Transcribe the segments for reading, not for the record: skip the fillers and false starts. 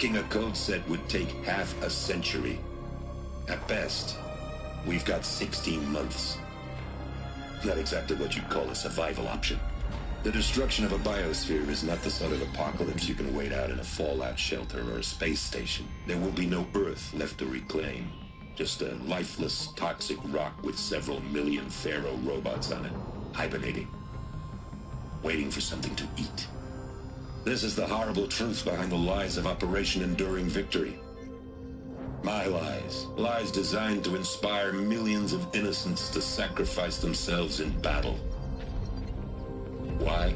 Cracking a code set would take half a century. At best, we've got 16 months. Not exactly what you'd call a survival option. The destruction of a biosphere is not the sort of apocalypse you can wait out in a fallout shelter or a space station. There will be no Earth left to reclaim. Just a lifeless, toxic rock with several million Pharaoh robots on it, hibernating, waiting for something to eat. This is the horrible truth behind the lies of Operation Enduring Victory. My lies. Lies designed to inspire millions of innocents to sacrifice themselves in battle. Why?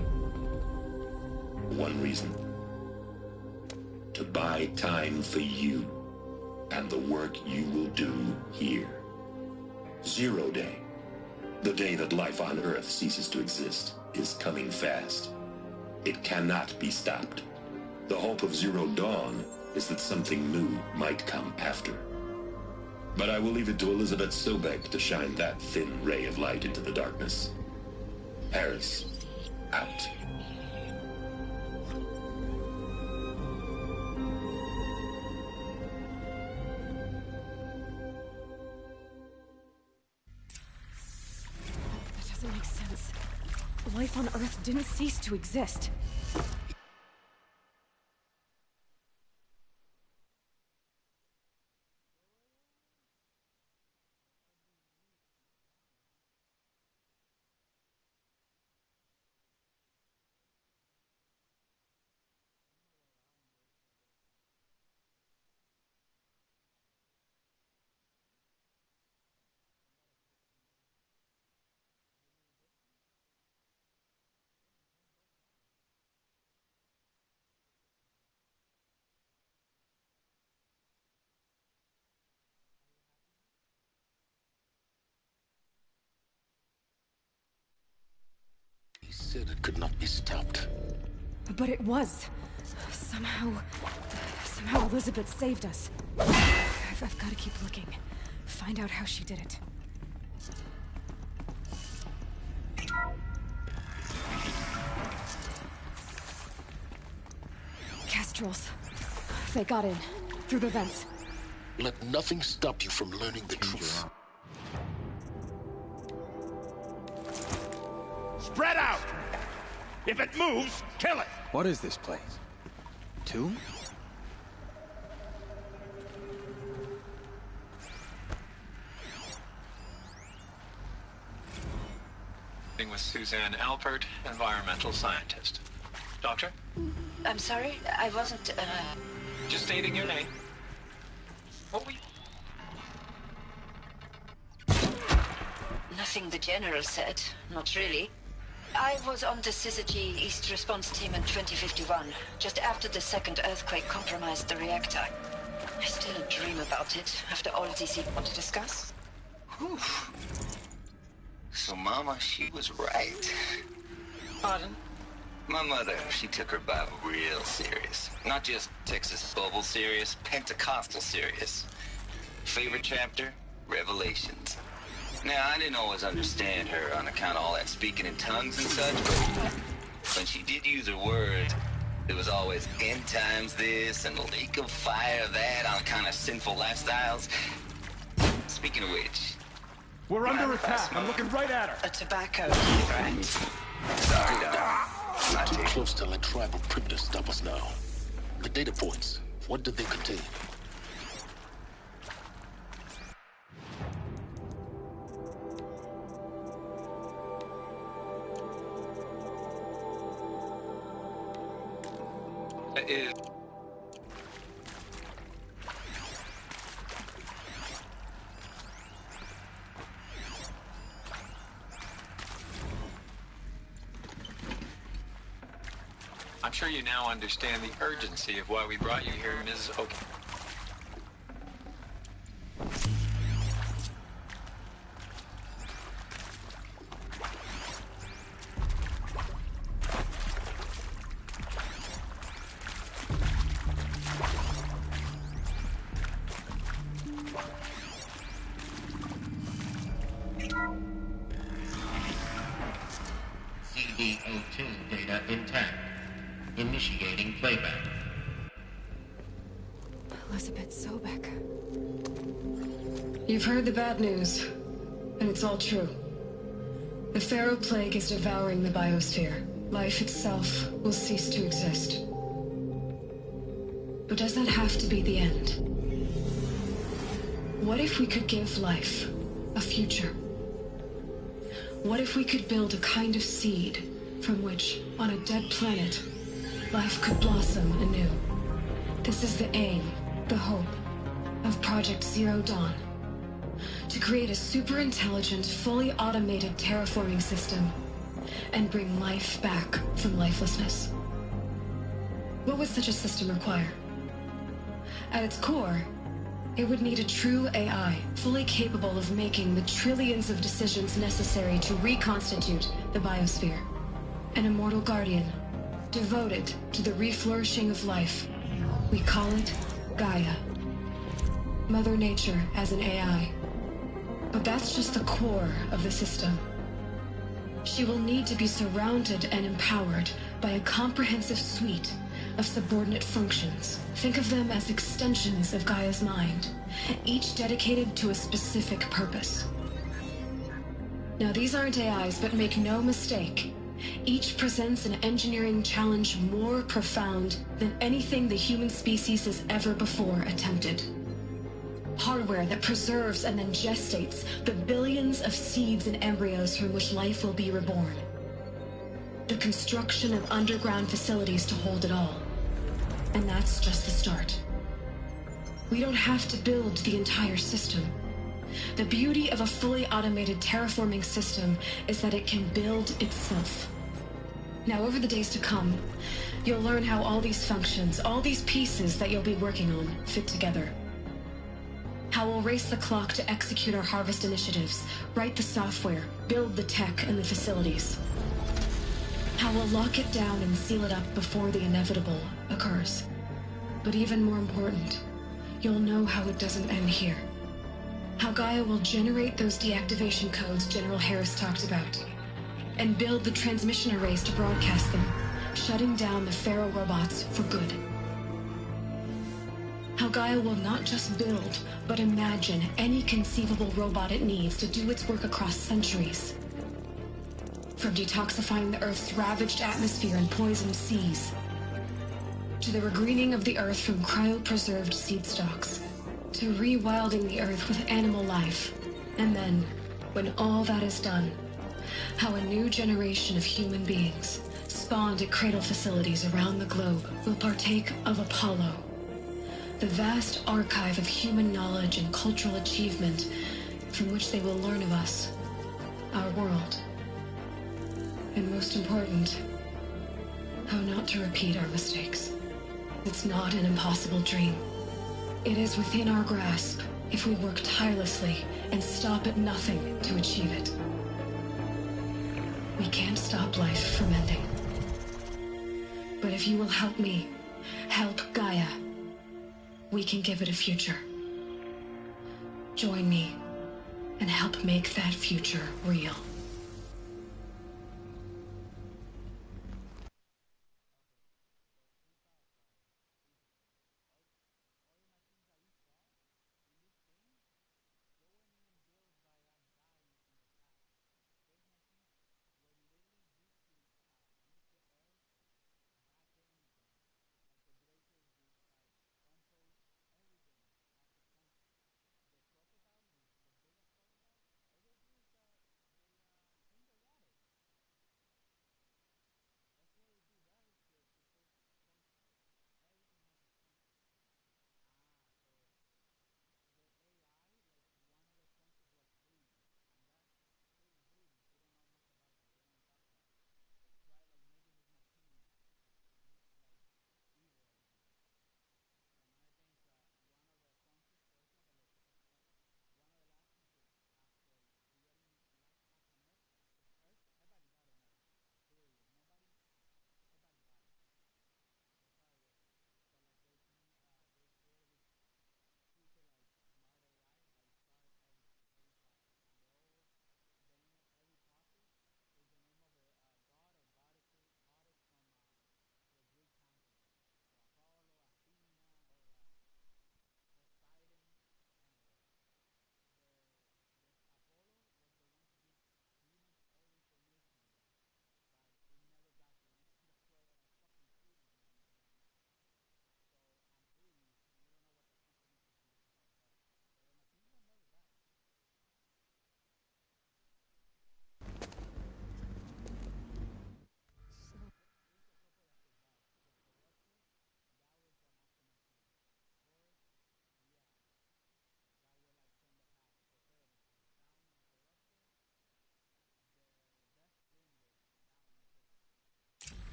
One reason. To buy time for you and the work you will do here. Zero Day, the day that life on Earth ceases to exist, is coming fast. It cannot be stopped. The hope of Zero Dawn is that something new might come after. But I will leave it to Elizabeth Sobek to shine that thin ray of light into the darkness. Harris, out. That doesn't make sense. Life on Earth didn't cease to exist. He said it could not be stopped. But it was. Somehow Elizabeth saved us. I've got to keep looking. Find out how she did it. Kestrels. They got in. Through the vents. Let nothing stop you from learning the truth. Spread out! If it moves, kill it! What is this place? Tomb? With Suzanne Alpert, environmental scientist. Doctor? I'm sorry, I wasn't, Just stating your name. What were you... Nothing the General said, not really. I was on the Syzygy East Response Team in 2051, just after the second earthquake compromised the reactor. I still dream about it, after all DC want to discuss. Whew. So Mama, she was right. Pardon? My mother, she took her Bible real serious. Not just Texas Bubble serious, Pentecostal serious. Favorite chapter? Revelations. Now, I didn't always understand her on account of all that speaking in tongues and such, but when she did use her words, it was always end times this and lake of fire that on kind of sinful lifestyles. Speaking of which... We're under attack. I'm looking right at her. A tobacco, right? Sorry, Doc. Not Too too close to let tribal primitives stop us now. The data points, what did they contain? Is... I'm sure you now understand the urgency of why we brought you here, Mrs. Oak. CD02 data intact. Initiating playback. Elizabeth Sobek. You've heard the bad news, and it's all true. The Pharaoh Plague is devouring the biosphere. Life itself will cease to exist. But does that have to be the end? What if we could give life a future? What if we could build a kind of seed from which, on a dead planet, life could blossom anew? This is the aim, the hope, of Project Zero Dawn. To create a super-intelligent, fully automated terraforming system and bring life back from lifelessness. What would such a system require? At its core, it would need a true AI, fully capable of making the trillions of decisions necessary to reconstitute the biosphere. An immortal guardian, devoted to the reflourishing of life. We call it Gaia. Mother Nature as an AI. But that's just the core of the system. She will need to be surrounded and empowered by a comprehensive suite of subordinate functions. Think of them as extensions of Gaia's mind, each dedicated to a specific purpose. Now, these aren't AIs, but make no mistake, each presents an engineering challenge more profound than anything the human species has ever before attempted. Hardware that preserves and then gestates the billions of seeds and embryos from which life will be reborn. The construction of underground facilities to hold it all. And that's just the start. We don't have to build the entire system. The beauty of a fully automated terraforming system is that it can build itself. Now, over the days to come, you'll learn how all these functions, all these pieces that you'll be working on, fit together. How we'll race the clock to execute our harvest initiatives, write the software, build the tech and the facilities. How we'll lock it down and seal it up before the inevitable occurs. But even more important, you'll know how it doesn't end here. How Gaia will generate those deactivation codes General Harris talked about, and build the transmission arrays to broadcast them, shutting down the Pharaoh robots for good. How Gaia will not just build, but imagine any conceivable robot it needs to do its work across centuries. From detoxifying the Earth's ravaged atmosphere and poisoned seas, to the regreening of the Earth from cryopreserved seed stalks, to rewilding the Earth with animal life. And then, when all that is done, how a new generation of human beings, spawned at cradle facilities around the globe, will partake of Apollo, the vast archive of human knowledge and cultural achievement from which they will learn of us, our world. And most important, how not to repeat our mistakes. It's not an impossible dream. It is within our grasp if we work tirelessly and stop at nothing to achieve it. We can't stop life from ending. But if you will help me, help Gaia, we can give it a future. Join me and help make that future real.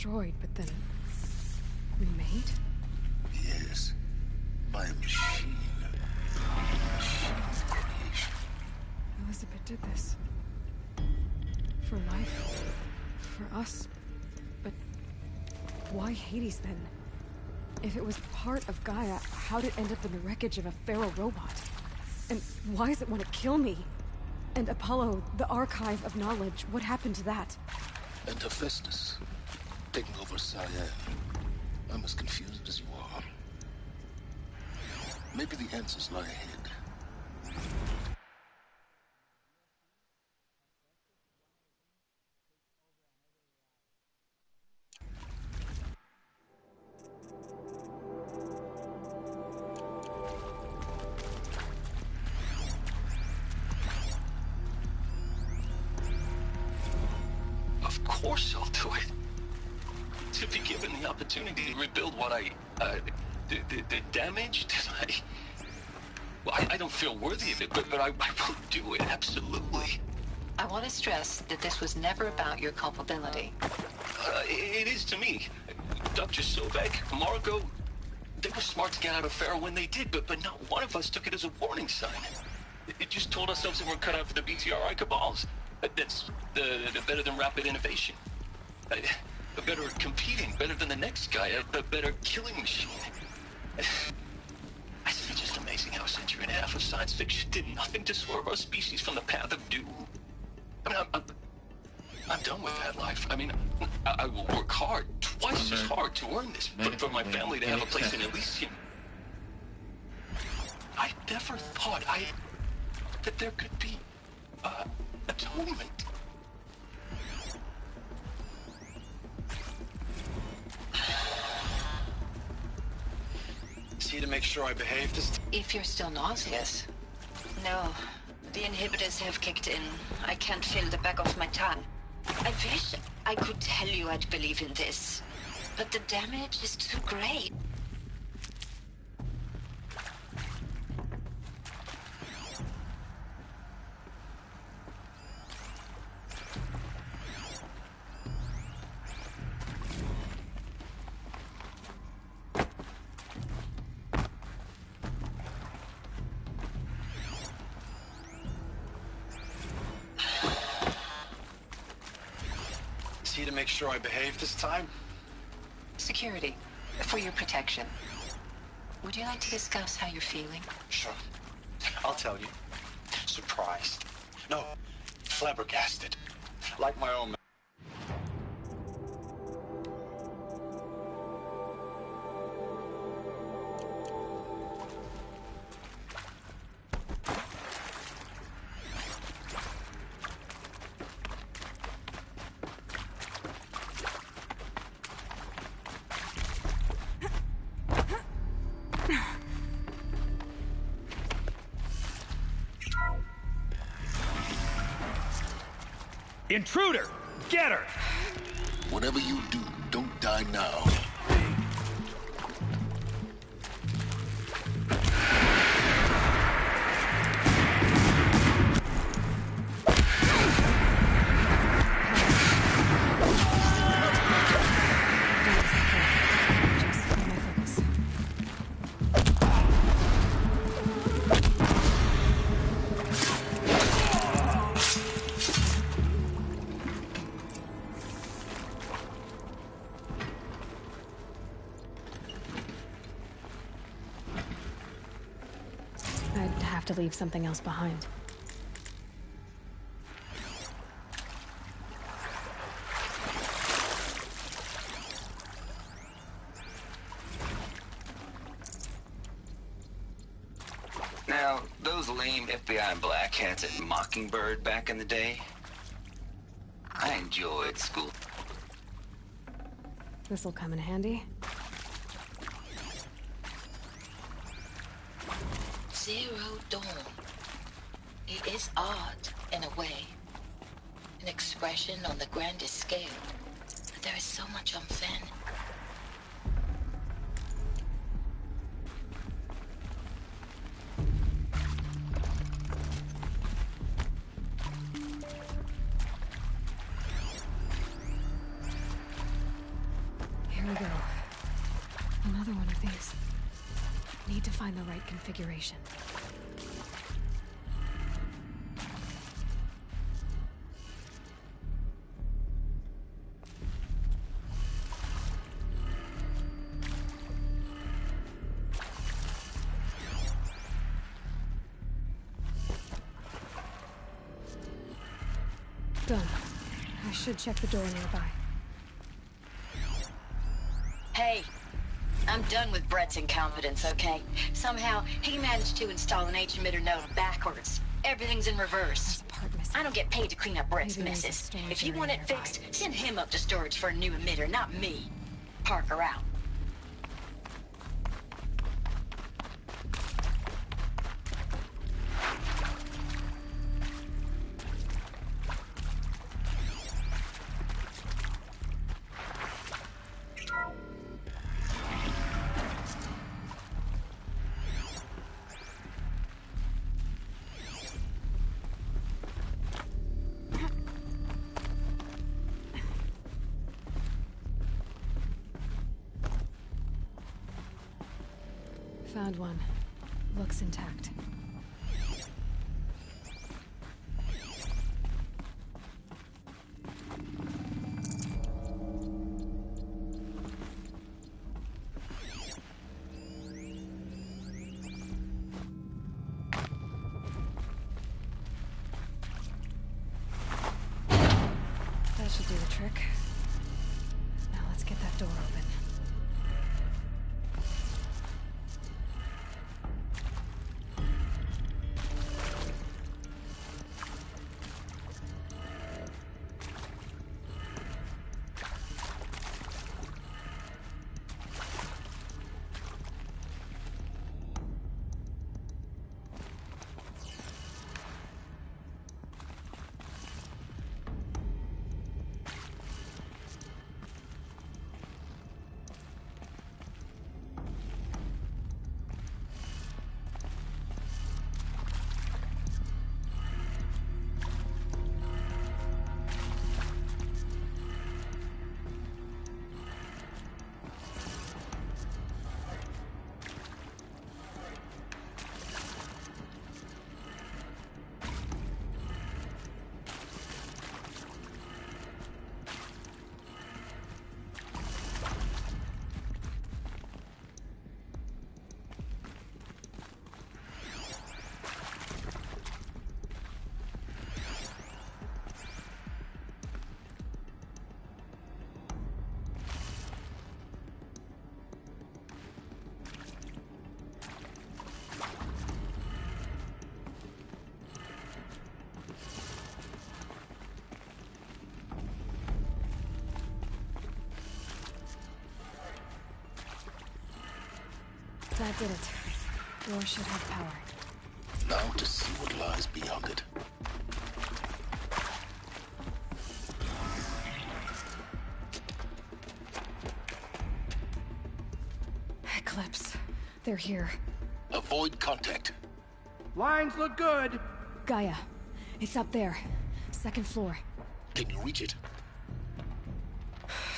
destroyed, but then remade? Yes. By a machine. Machine of creation. Elizabeth did this. For life. For us. But why Hades then? If it was part of Gaia, how'd it end up in the wreckage of a feral robot? And why does it want to kill me? And Apollo, the archive of knowledge, what happened to that? And Hephaestus, taking over Cyan. I'm as confused as you are. Maybe the answers lie ahead. Of course I'll do it. To be given the opportunity to rebuild what the damage that well, I don't feel worthy of it, but I will do it, absolutely. I want to stress that this was never about your culpability. It is to me. Dr. Sobek, Margot, they were smart to get out of Pharaoh when they did, but not one of us took it as a warning sign. It just told ourselves that we're cut out for the BTRI cabals. That's the better than rapid innovation. Better at competing, better than the next guy, a better killing machine. I think it's just amazing how a century and a half of science fiction did nothing to swerve our species from the path of doom. I mean, I'm done with that life. I mean, I will work hard, twice as hard to earn this, but for my family to have a place in Elysium. I never thought that there could be atonement. See to make sure I behave this time? If you're still nauseous. No, the inhibitors have kicked in. I can't feel the back of my tongue. I wish I could tell you I'd believe in this, but the damage is too great. See to make sure I behave this time? Security, for your protection. Would you like to discuss how you're feeling? Sure. I'll tell you. Surprised. No, flabbergasted. Like my own... Intruder! Get her! Whatever you do, don't die now. To leave something else behind. Now, those lame FBI black hats at Mockingbird back in the day, I enjoyed school. This'll come in handy. Zero Dawn. It is art, in a way. An expression on the grandest scale. But there is so much unfairness. Another one of these. Need to find the right configuration. Done. I should check the door nearby. Hey, I'm done with Brett's incompetence, okay? Somehow, he managed to install an H-emitter node backwards. Everything's in reverse. There's a part missing. I don't get paid to clean up Brett's Maybe there's a messes. storage If you area want it nearby. fixed, send him up to storage for a new emitter, not me. Parker out. Found one. Looks intact. That should do the trick. Now let's get that door open. That did it. Door should have power. Now to see what lies beyond it. Eclipse. They're here. Avoid contact. Lines look good. Gaia. It's up there. Second floor. Can you reach it?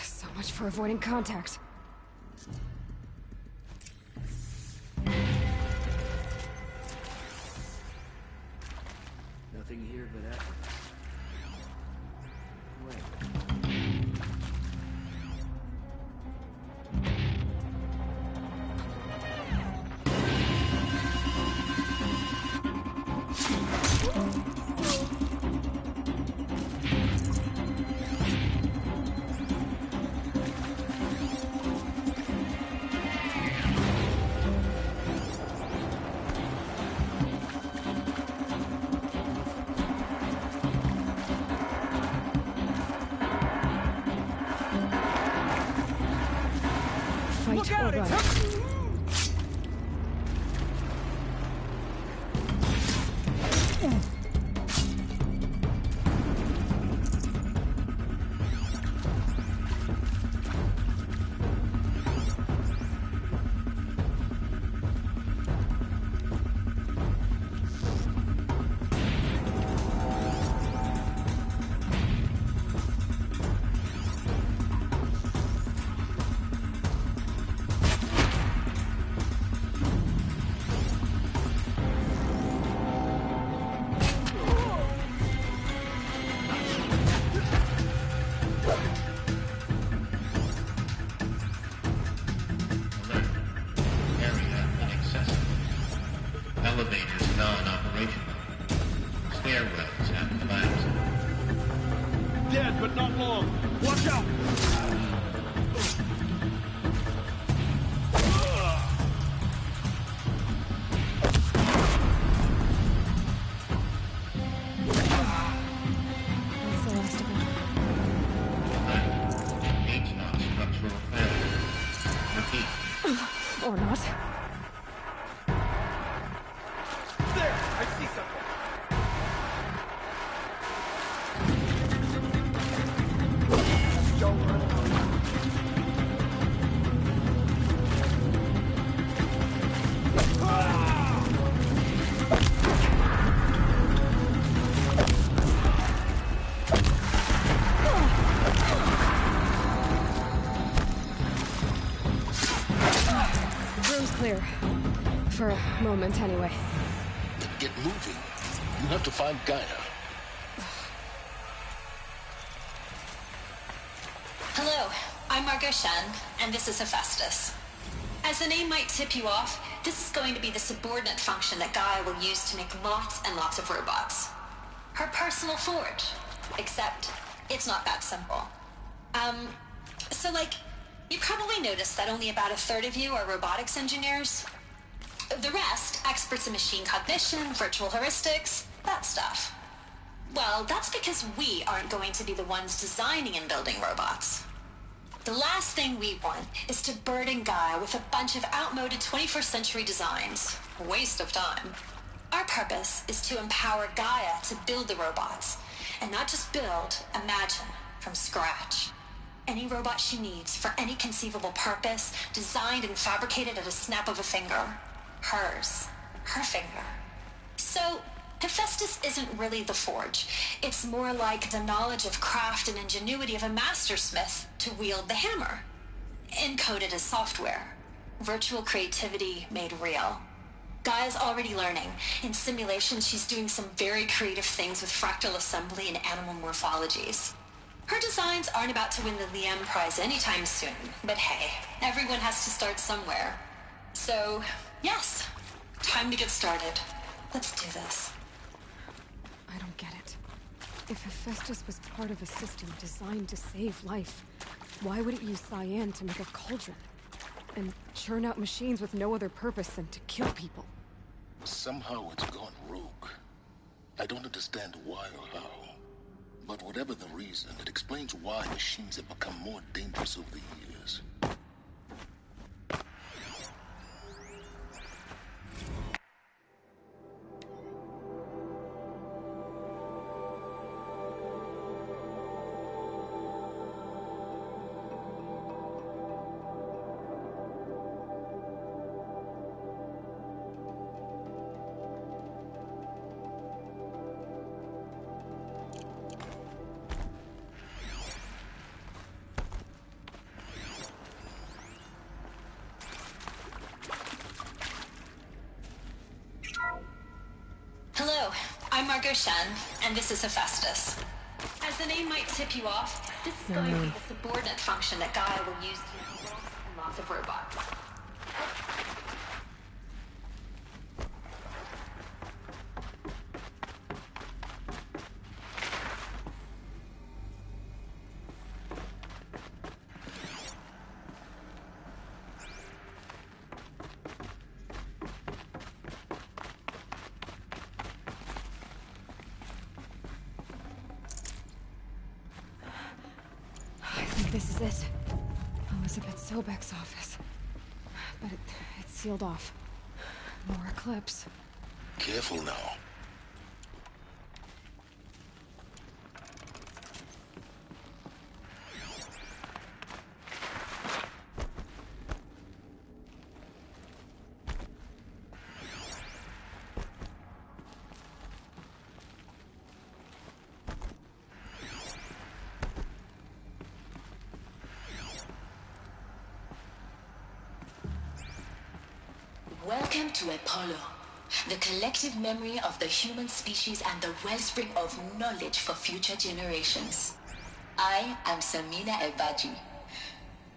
So much for avoiding contact. Nothing here but effort. Wait. Fight Look or out! run. It's Non-operational. Stairwells have collapsed. Dead, but not long. Watch out! That's the last of them. It's not structural failure. Repeat. Or not. There! I see something! Don't run. Room's clear. For a moment, anyway. Then get moving. You have to find Gaia. Hello, I'm Margot Shen, and this is Hephaestus. As the name might tip you off, this is going to be the subordinate function that Gaia will use to make lots and lots of robots. Her personal forge. Except, it's not that simple. You probably noticed that only about a third of you are robotics engineers. The rest, experts in machine cognition, virtual heuristics, that stuff. Well, that's because we aren't going to be the ones designing and building robots. The last thing we want is to burden Gaia with a bunch of outmoded 21st century designs. A waste of time. Our purpose is to empower Gaia to build the robots, and not just build, imagine, from scratch. Any robot she needs for any conceivable purpose, designed and fabricated at a snap of a finger. Hers. Her finger. So, Hephaestus isn't really the forge. It's more like the knowledge of craft and ingenuity of a mastersmith to wield the hammer. Encoded as software. Virtual creativity made real. Gaia's already learning. In simulations, she's doing some very creative things with fractal assembly and animal morphologies. Her designs aren't about to win the Liam Prize anytime soon, but hey, everyone has to start somewhere. So, yes, time to get started. Let's do this. I don't get it. If Hephaestus was part of a system designed to save life, why would it use cyan to make a cauldron? And churn out machines with no other purpose than to kill people? Somehow it's gone rogue. I don't understand why or how. But whatever the reason, it explains why machines have become more dangerous over the years. Hello, I'm Margot Shen, and this is Hephaestus. As the name might tip you off, this is going to be the subordinate function that Gaia will use to make lots of robots. This is it. Elizabeth Sobek's office. But it's sealed off. More eclipse. Careful now. Welcome to Apollo, the collective memory of the human species and the wellspring of knowledge for future generations. I am Samina Elbaji.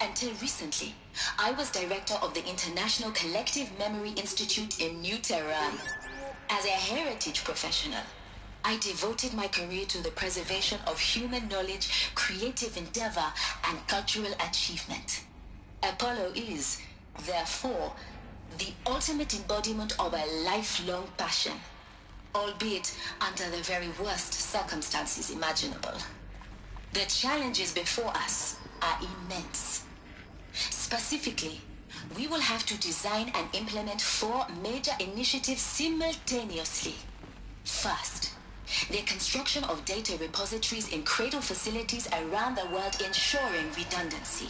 Until recently, I was director of the International Collective Memory Institute in New Tehran. As a heritage professional, I devoted my career to the preservation of human knowledge, creative endeavor, and cultural achievement. Apollo is, therefore, the ultimate embodiment of a lifelong passion, albeit under the very worst circumstances imaginable. The challenges before us are immense. Specifically, we will have to design and implement 4 major initiatives simultaneously. First, the construction of data repositories in cradle facilities around the world ensuring redundancy.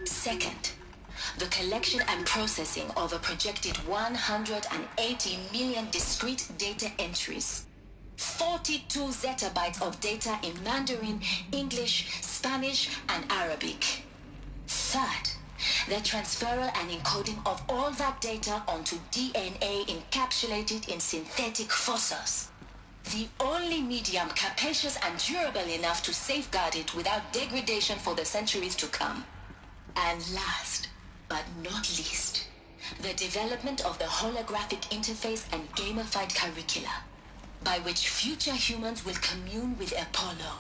Second, the collection and processing of a projected 180 million discrete data entries. 42 zettabytes of data in Mandarin, English, Spanish, and Arabic. Third, the transferal and encoding of all that data onto DNA encapsulated in synthetic fossils. The only medium capacious and durable enough to safeguard it without degradation for the centuries to come. And last, but not least, the development of the holographic interface and gamified curricula, by which future humans will commune with Apollo,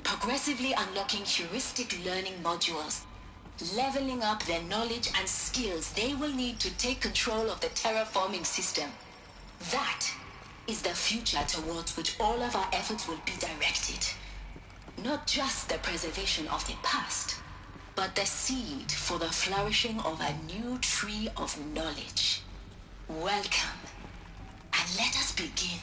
progressively unlocking heuristic learning modules, leveling up their knowledge and skills they will need to take control of the terraforming system. That is the future towards which all of our efforts will be directed. Not just the preservation of the past, but the seed for the flourishing of a new tree of knowledge. Welcome, and let us begin.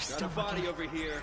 Got a body over here.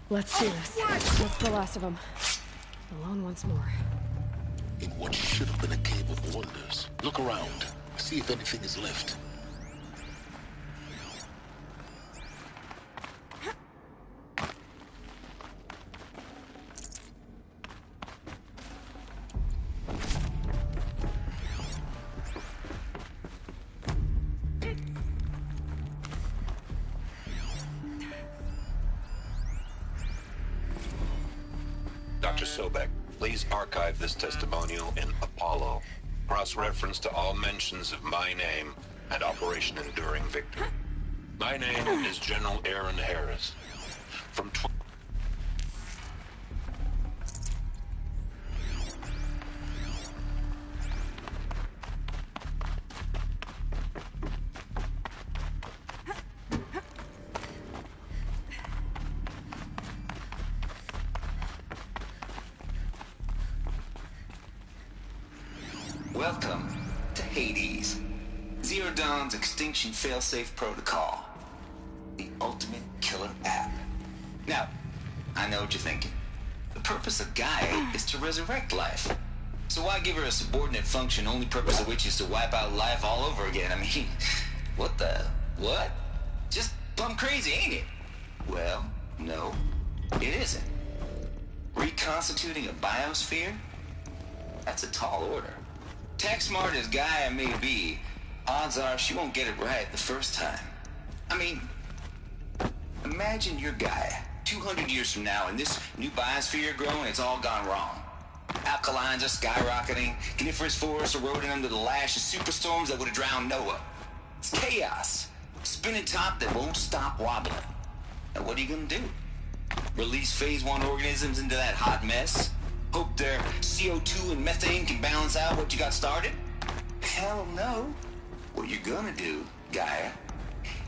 Let's do this. That's the last of them. Alone once more. In what should have been a cave of wonders. Look around. See if anything is left. Dr. Sobek, please archive this testimonial in Apollo. Cross-reference to all mentions of my name and Operation Enduring Victory. My name is General Aaron Harris. From Welcome to Hades, Zero Dawn's extinction failsafe protocol, the ultimate killer app. Now, I know what you're thinking. The purpose of Gaia is to resurrect life. So why give her a subordinate function, only purpose of which is to wipe out life all over again? I mean, what? Just plumb crazy, ain't it? Well, no, it isn't. Reconstituting a biosphere? That's a tall order. Tech smart as Gaia may be, odds are she won't get it right the first time. I mean, imagine you're Gaia, 200 years from now, and this new biosphere you're growing, it's all gone wrong. Alkalines are skyrocketing, coniferous forests eroding under the lash of superstorms that would have drowned Noah. It's chaos, spinning top that won't stop wobbling. Now what are you gonna do? Release phase 1 organisms into that hot mess? Hope their CO2 and methane can balance out what you got started? Hell no. What you're gonna do, Gaia,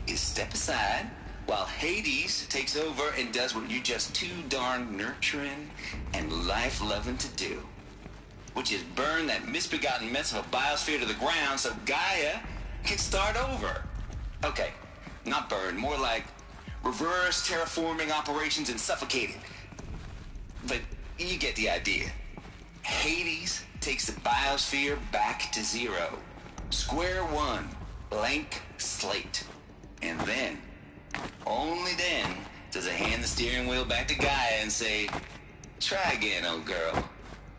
is step aside while Hades takes over and does what you're just too darn nurturing and life-loving to do, which is burn that misbegotten mess of a biosphere to the ground so Gaia can start over. Okay, not burn, more like reverse terraforming operations and suffocate it. But you get the idea. Hades takes the biosphere back to zero. Square one, blank slate. And then, only then, does it hand the steering wheel back to Gaia and say, try again, old girl.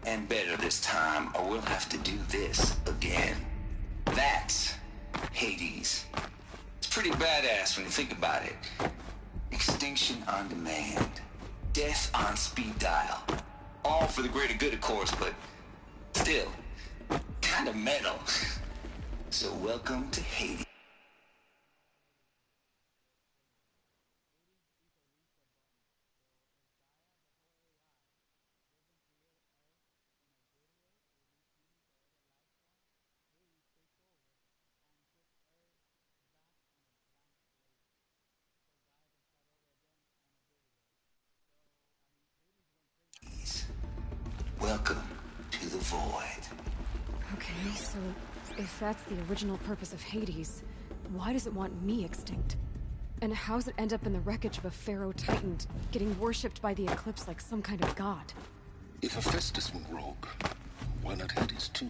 And better this time, or we'll have to do this again. That's Hades. It's pretty badass when you think about it. Extinction on demand. Death on speed dial. All for the greater good, of course, but still, kind of metal. So welcome to Hades. Welcome to the void. Okay, so if that's the original purpose of Hades, why does it want me extinct? And how's it end up in the wreckage of a pharaoh titan, getting worshipped by the Eclipse like some kind of god? If Hephaestus went rogue, why not Hades too?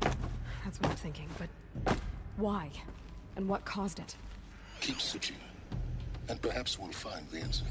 That's what I'm thinking, but why? And what caused it? Keep searching, and perhaps we'll find the answer.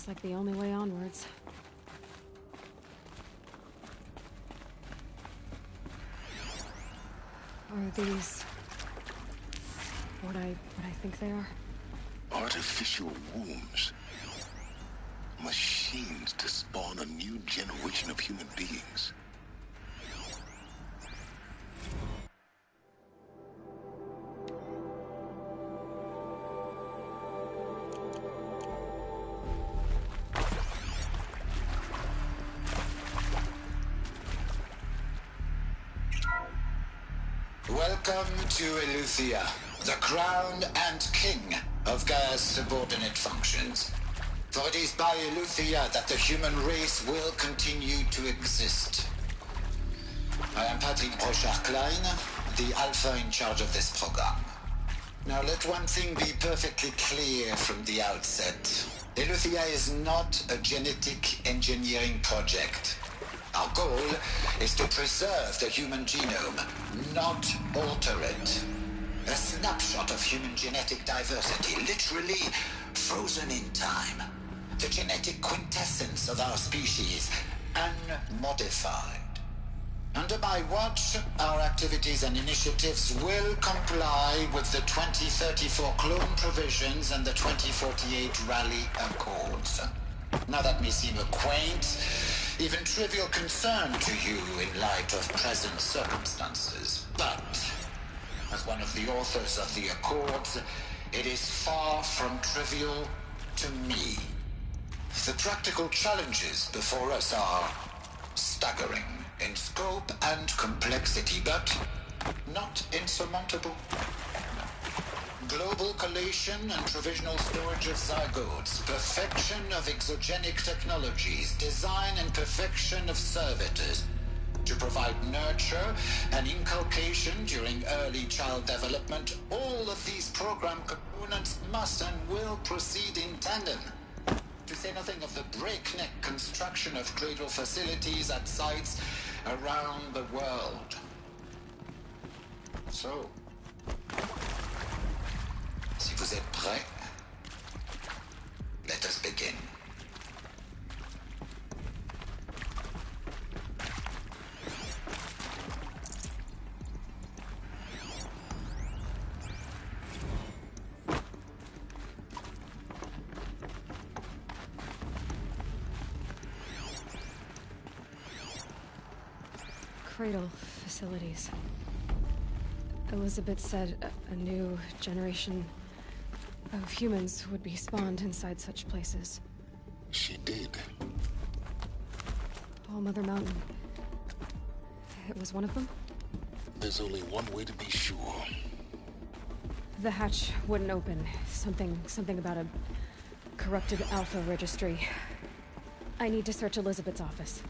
Looks like the only way onwards. Are these what I think they are? Artificial wombs. Machines to spawn a new generation of human beings. Welcome to Eleuthia, the crown and king of Gaia's subordinate functions. For it is by Eleuthia that the human race will continue to exist. I am Patrick Brochard-Klein, the Alpha in charge of this program. Now let one thing be perfectly clear from the outset. Eleuthia is not a genetic engineering project. Our goal is to preserve the human genome, not alter it. A snapshot of human genetic diversity, literally frozen in time. The genetic quintessence of our species, unmodified. Under my watch, our activities and initiatives will comply with the 2034 clone provisions and the 2048 Rally Accords. Now that may seem a quaint, even trivial concern to you in light of present circumstances, but as one of the authors of the Accords, it is far from trivial to me. The practical challenges before us are staggering in scope and complexity, but not insurmountable. Global collation and provisional storage of zygotes, perfection of exogenic technologies, design and perfection of servitors, to provide nurture and inculcation during early child development. All of these program components must and will proceed in tandem. To say nothing of the breakneck construction of cradle facilities at sites around the world. So, si vous êtes prêts, let us begin. Cradle facilities. Elizabeth said a new generation of humans would be spawned inside such places. She did. All Mother Mountain. It was one of them? There's only one way to be sure. The hatch wouldn't open. Something about a corrupted Alpha registry. I need to search Elizabeth's office.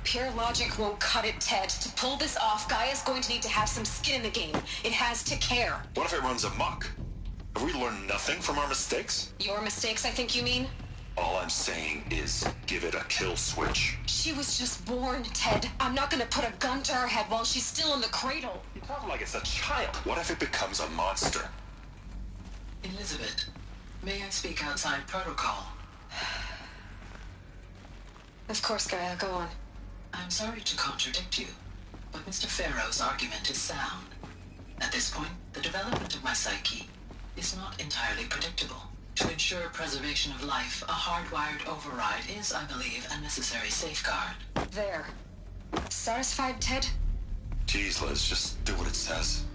Pure logic won't cut it, Ted. To pull this off, Gaia's going to need to have some skin in the game. It has to care. What if it runs amok? Have we learned nothing from our mistakes? Your mistakes, I think you mean? All I'm saying is, give it a kill switch. She was just born, Ted. I'm not gonna put a gun to her head while she's still in the cradle. You talk like it's a child. What if it becomes a monster? Elizabeth, may I speak outside protocol? Of course, Gaia, go on. I'm sorry to contradict you, but Mr. Farrow's argument is sound. At this point, the development of my psyche is not entirely predictable. To ensure preservation of life, a hardwired override is, I believe, a necessary safeguard. There. Satisfied, Ted? Jeez, Liz, just do what it says.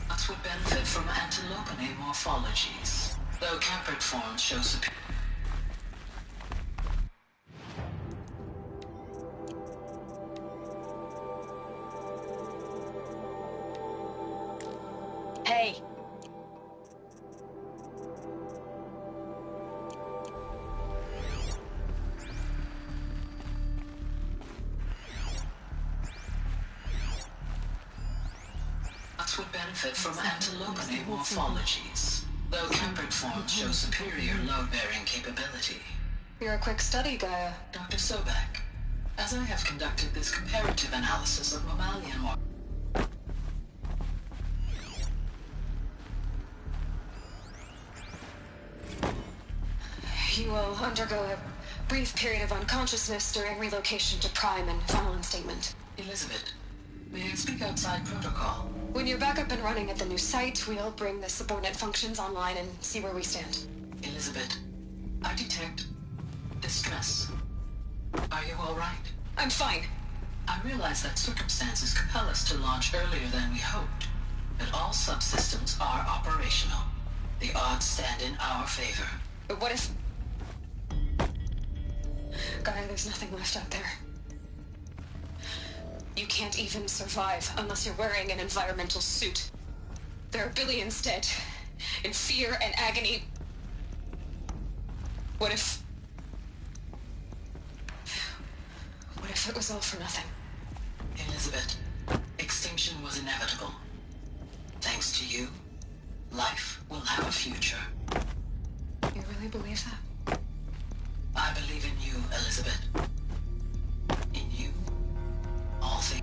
Nuts would benefit from antilopine morphologies, though caprid forms show superior. Hey. Nuts robots would benefit from antilogonate morphologies, though Capric forms show superior load-bearing capability. You're a quick study, Gaia. Dr. Sobek, as I have conducted this comparative analysis of mammalian You will undergo a brief period of unconsciousness during relocation to Prime and final instatement. Elizabeth, may I speak outside protocol? When you're back up and running at the new site, we'll bring the subordinate functions online and see where we stand. Elizabeth, I detect distress. Are you all right? I'm fine. I realize that circumstances compel us to launch earlier than we hoped, but all subsystems are operational. The odds stand in our favor. But what if... Gaia, there's nothing left out there. You can't even survive unless you're wearing an environmental suit. There are billions dead, in fear and agony. What if it was all for nothing? Elizabeth, extinction was inevitable. Thanks to you, life will have a future. You really believe that? I believe in you, Elizabeth. In you, all things.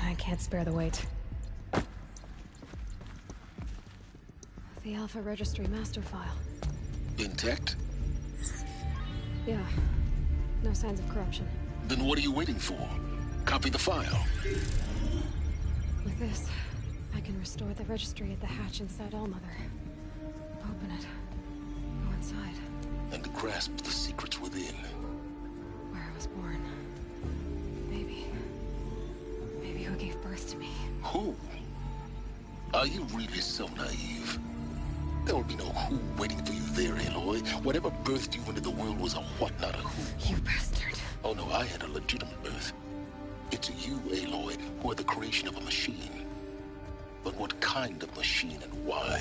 I can't spare the weight. The Alpha Registry master file. Intact? Yeah. No signs of corruption. Then what are you waiting for? Copy the file. With this, I can restore the registry at the hatch inside Allmother. Open it. Go inside. And grasp the secrets within. Where I was born. Maybe who gave birth to me. Who? Are you really so naive? There will be no who waiting for you there, Aloy. Whatever birthed you into the world was a what, not a who. You bastard. Oh no, I had a legitimate birth. It's you, Aloy, who are the creation of a machine. But what kind of machine and why?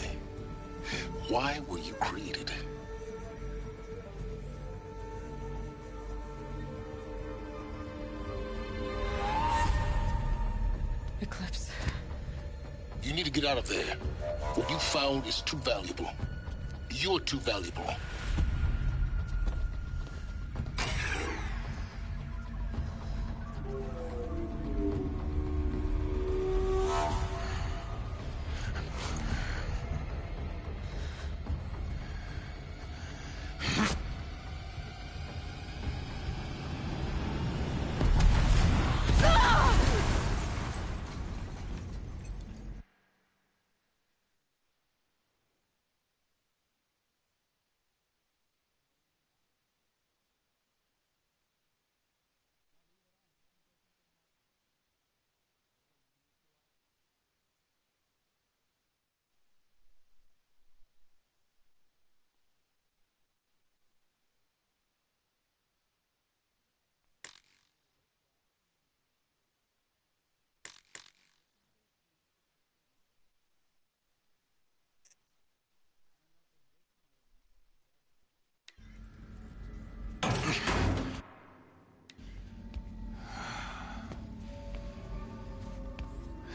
Why were you created? Eclipse. You need to get out of there. What you found is too valuable. You're too valuable.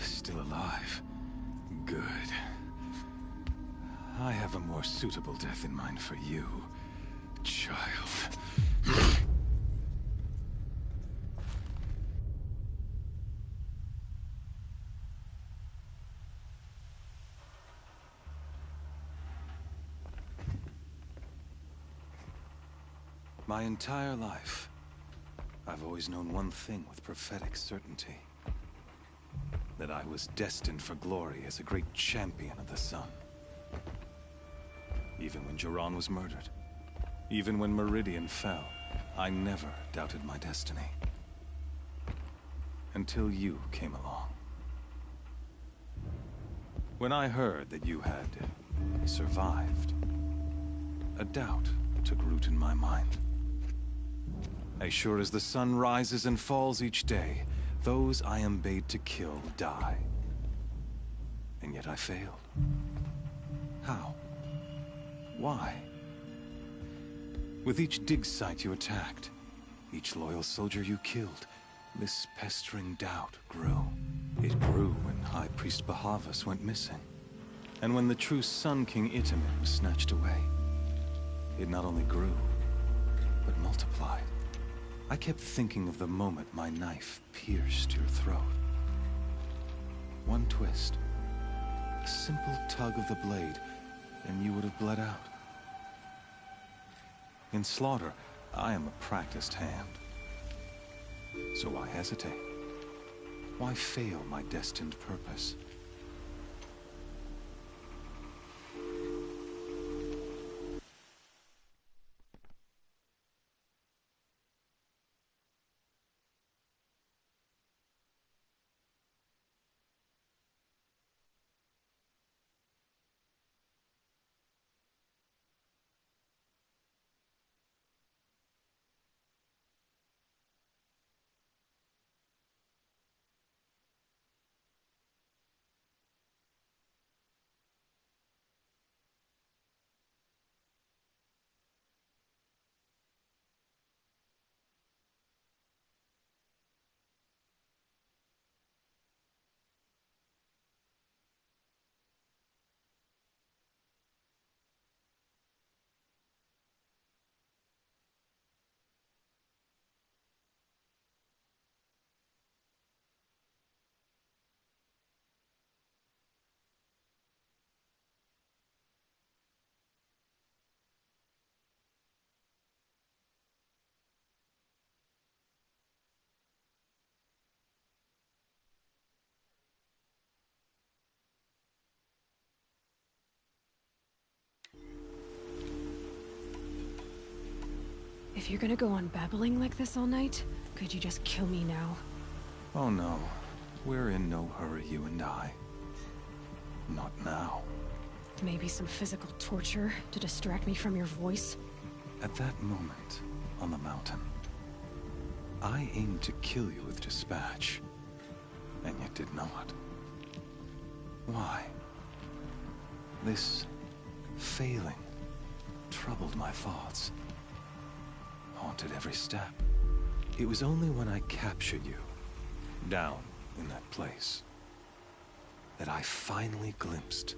Still alive. Good. I have a more suitable death in mind for you, child. My entire life, I've always known one thing with prophetic certainty. that I was destined for glory as a great champion of the sun. Even when Jiran was murdered, even when Meridian fell, I never doubted my destiny. Until you came along. When I heard that you had survived, a doubt took root in my mind. As sure as the sun rises and falls each day, those I am bade to kill die. And yet I failed. How? Why? With each dig site you attacked, each loyal soldier you killed, this pestering doubt grew. It grew when High Priest Bahavas went missing, and when the true Sun King Itamen was snatched away. It not only grew, but multiplied. I kept thinking of the moment my knife pierced your throat. One twist, a simple tug of the blade, and you would have bled out. In slaughter, I am a practiced hand. So why hesitate? Why fail my destined purpose? If you're gonna go on babbling like this all night, could you just kill me now? Oh no, we're in no hurry, you and I. Not now. Maybe some physical torture to distract me from your voice? At that moment, on the mountain, I aimed to kill you with dispatch, and yet did not. Why? This failing troubled my thoughts, haunted every step. It was only when I captured you, down in that place, that I finally glimpsed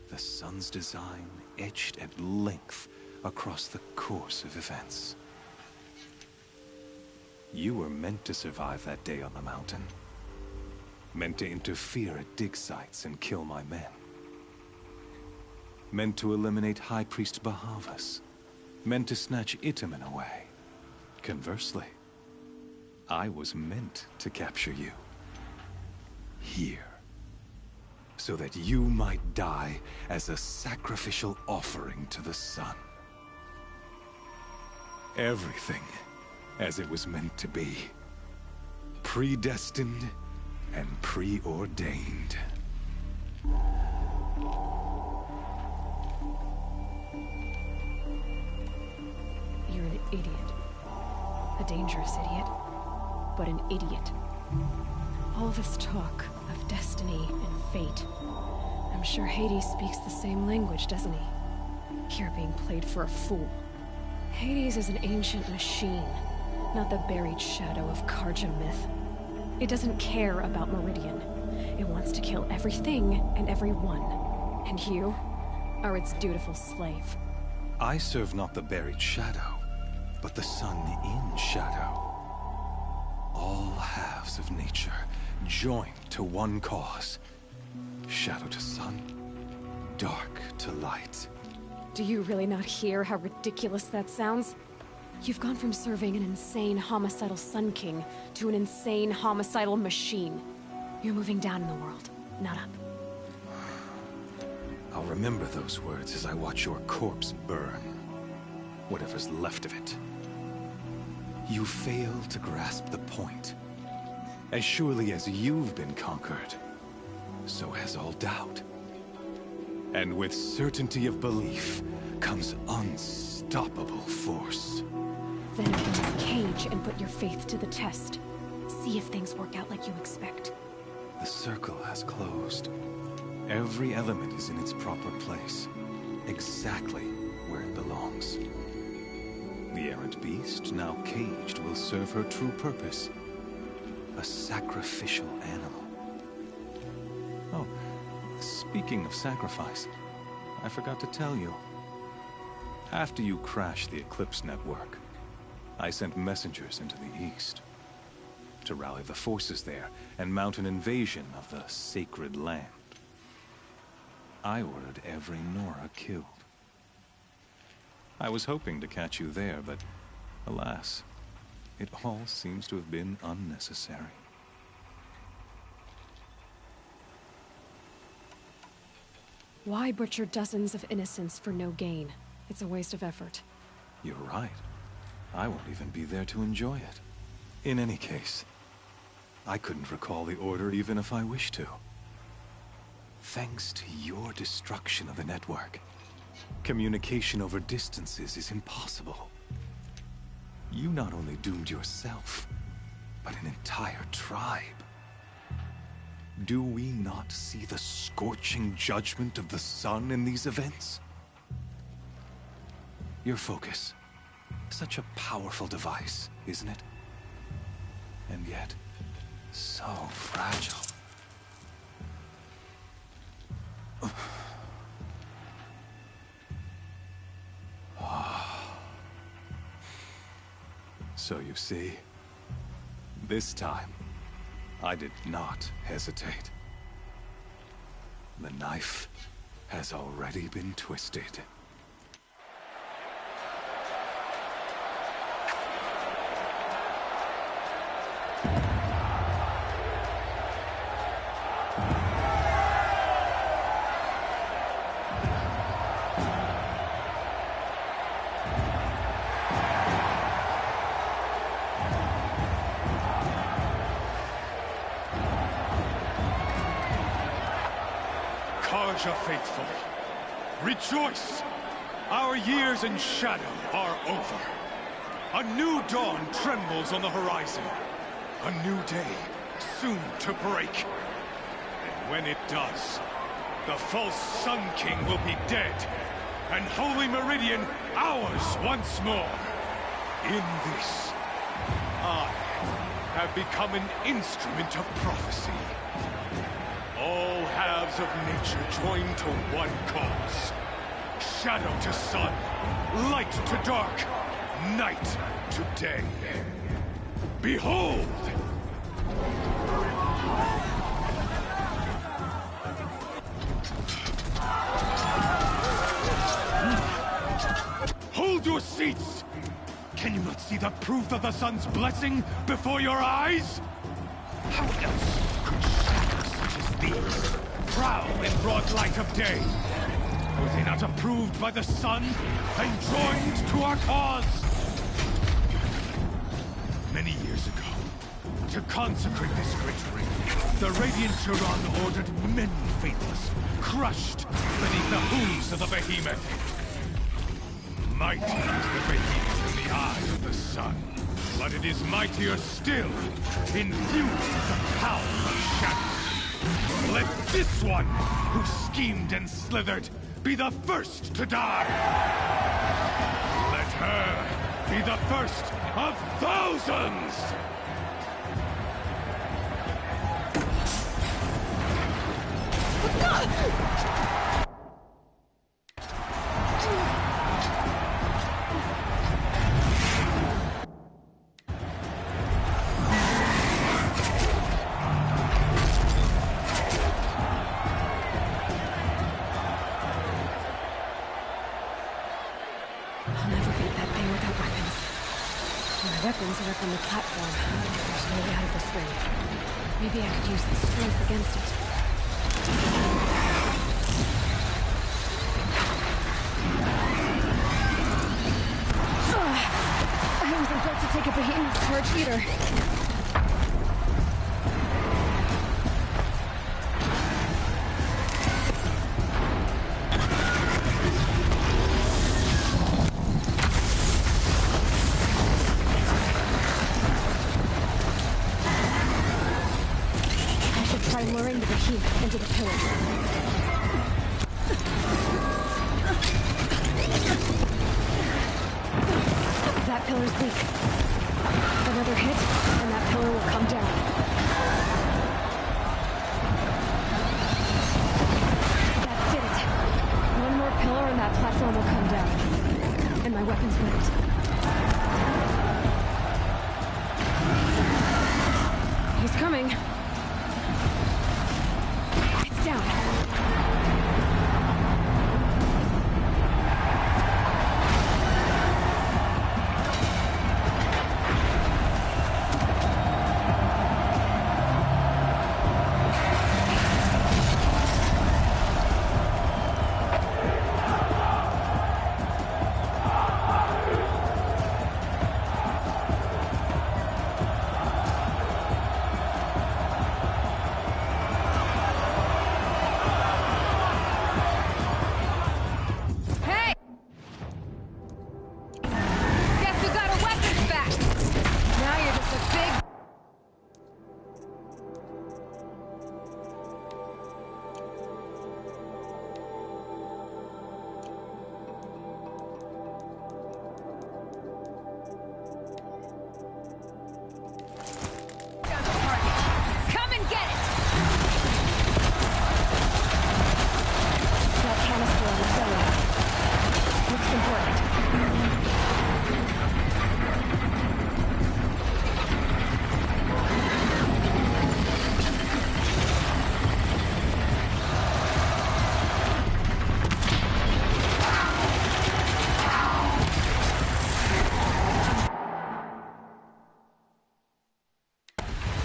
the sun's design etched at length across the course of events. You were meant to survive that day on the mountain. Meant to interfere at dig sites and kill my men. Meant to eliminate High Priest Bahavas. Meant to snatch Itamen away. Conversely, I was meant to capture you. Here. So that you might die as a sacrificial offering to the sun. Everything as it was meant to be. Predestined and preordained. You're an idiot. A dangerous idiot. But an idiot. All this talk of destiny and fate. I'm sure Hades speaks the same language, doesn't he? You're being played for a fool. Hades is an ancient machine, not the buried shadow of Karja myth. It doesn't care about Meridian. It wants to kill everything and everyone. And you are its dutiful slave. I serve not the buried shadow, but the sun in shadow. All halves of nature joined to one cause. Shadow to sun, dark to light. Do you really not hear how ridiculous that sounds? You've gone from serving an insane homicidal Sun King to an insane homicidal machine. You're moving down in the world, not up. I'll remember those words as I watch your corpse burn. Whatever's left of it. You fail to grasp the point. As surely as you've been conquered, so has all doubt. And with certainty of belief comes unstoppable force. Then open this cage and put your faith to the test. See if things work out like you expect. The circle has closed. Every element is in its proper place. Exactly where it belongs. The errant beast, now caged, will serve her true purpose. A sacrificial animal. Oh, speaking of sacrifice, I forgot to tell you. After you crashed the Eclipse network, I sent messengers into the east to rally the forces there and mount an invasion of the sacred land. I ordered every Nora killed. I was hoping to catch you there, but alas, it all seems to have been unnecessary. Why butcher dozens of innocents for no gain? It's a waste of effort. You're right. I won't even be there to enjoy it. In any case, I couldn't recall the order even if I wished to. Thanks to your destruction of the network, communication over distances is impossible. You not only doomed yourself, but an entire tribe. Do we not see the scorching judgment of the sun in these events? Your focus. Such a powerful device, isn't it? And yet, so fragile. So you see, this time, I did not hesitate. The knife has already been twisted. Karja faithful, rejoice! Our years in shadow are over. A new dawn trembles on the horizon. A new day soon to break. And when it does, the false Sun King will be dead, and Holy Meridian ours once more. In this, I have become an instrument of prophecy. All halves of nature join to one cause. Shadow to sun, light to dark, night to day. Behold! Hold your seats! Can you not see the proof of the sun's blessing before your eyes? How else could shadows such as these prowl in broad light of day? Were they not approved by the sun and joined to our cause? Many years ago, to consecrate this great ring, the Radiant Turan ordered many faithless, crushed beneath the hooves of the behemoth. Mighty is the behemoth in the eye of the sun, but it is mightier still, infused with the power of shadow. Let this one, who schemed and slithered, be the first to die! Let her be the first of thousands! I'll never beat that thing without weapons. My weapons are up on the platform. There's no way out of this ring. Maybe I could use the strength against it. I wasn't built to take a behemoth's charge either. Try luring the behemoth into the pillars. That pillar's weak. Another hit, and that pillar will come down. That did it. One more pillar and that platform will come down. And my weapon's ready. He's coming. Down.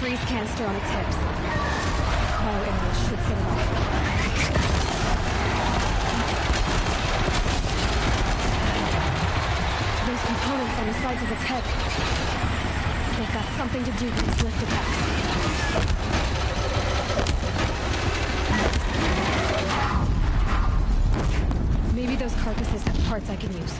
Freeze canister on its hips. Cryo arrows should set it off. Those components on the sides of its head. They've got something to do with its lift attacks. Maybe those carcasses have parts I can use.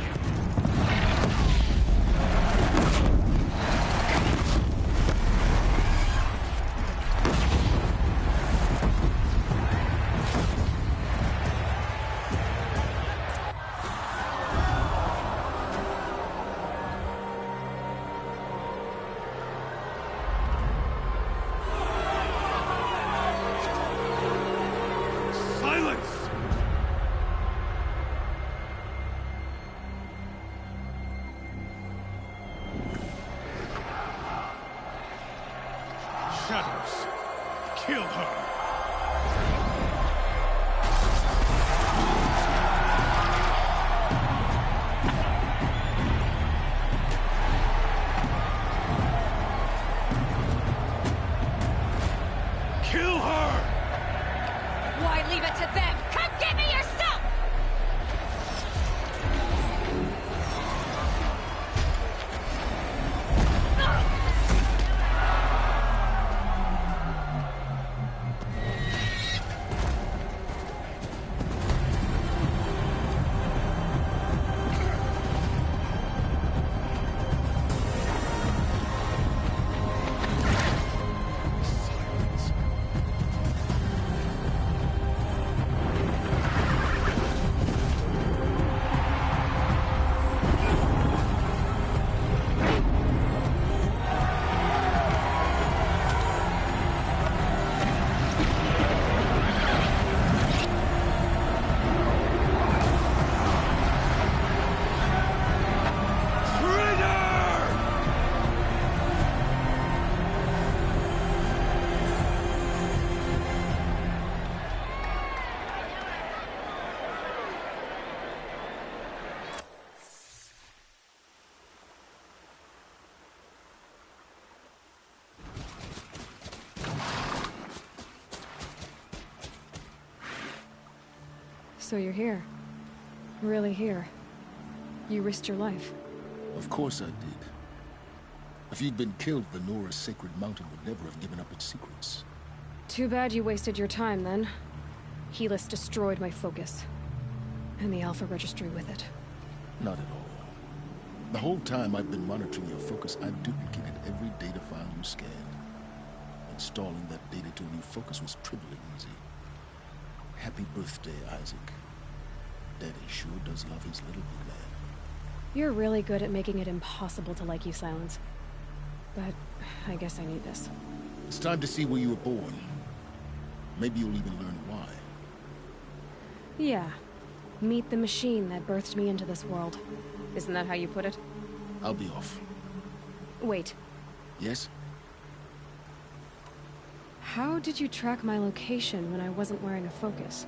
Shadows. Kill her. Kill her! Why leave it to them? Come get me yourself! So you're here. Really here. You risked your life. Of course I did. If you'd been killed, the Nora's sacred mountain would never have given up its secrets. Too bad you wasted your time, then. Helis destroyed my focus. And the Alpha Registry with it. Not at all. The whole time I've been monitoring your focus, I've duplicated every data file you scanned. Installing that data to a new focus was triply easy. Happy birthday, Isaac. Daddy sure does love his little big man. You're really good at making it impossible to like you, Silence. But I guess I need this. It's time to see where you were born. Maybe you'll even learn why. Yeah. Meet the machine that birthed me into this world. Isn't that how you put it? I'll be off. Wait. Yes? How did you track my location when I wasn't wearing a focus?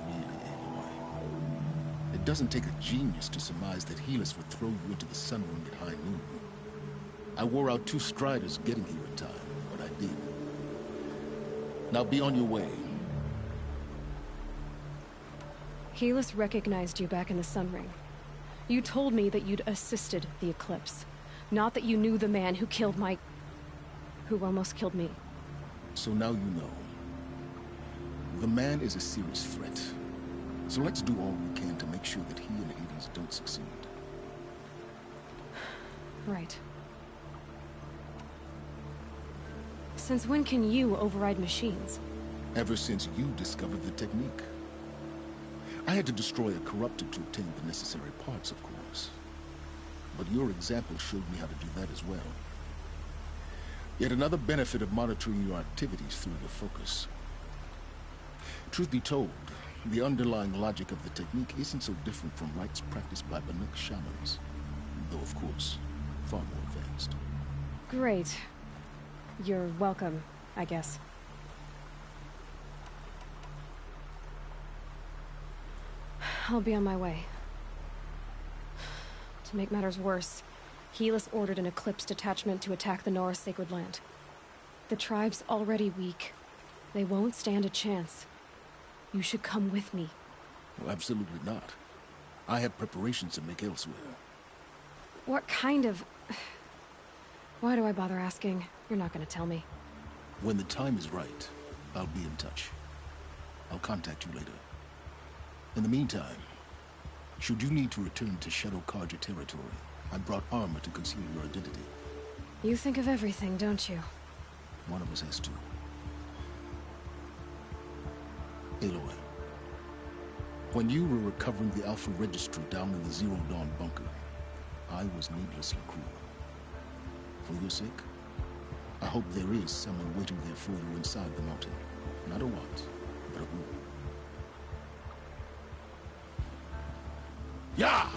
Really, Aloy. It doesn't take a genius to surmise that Helis would throw you into the sun ring at high noon. I wore out 2 striders getting here in time, but I did. Now be on your way. Helis recognized you back in the Sun Ring. You told me that you'd assisted the Eclipse. Not that you knew the man who killed my... who almost killed me. So now you know. The man is a serious threat. So let's do all we can to make sure that he and Hades don't succeed. Right. Since when can you override machines? Ever since you discovered the technique. I had to destroy a corruptor to obtain the necessary parts, of course. But your example showed me how to do that as well. Yet another benefit of monitoring your activities through the focus. Truth be told, the underlying logic of the technique isn't so different from rites practiced by Banuk shamans. Though, of course, far more advanced. Great. You're welcome, I guess. I'll be on my way. To make matters worse, Helis ordered an Eclipse detachment to attack the Nora Sacred Land. The tribe's already weak. They won't stand a chance. You should come with me. Well, absolutely not. I have preparations to make elsewhere. What kind of... Why do I bother asking? You're not gonna tell me. When the time is right, I'll be in touch. I'll contact you later. In the meantime, should you need to return to Shadow Karja territory, I brought armor to conceal your identity. You think of everything, don't you? One of us has to. Aloy, when you were recovering the Alpha Registry down in the Zero Dawn bunker, I was needlessly cruel. For your sake, I hope there is someone waiting there for you inside the mountain. Not a what, but a who. Yeah!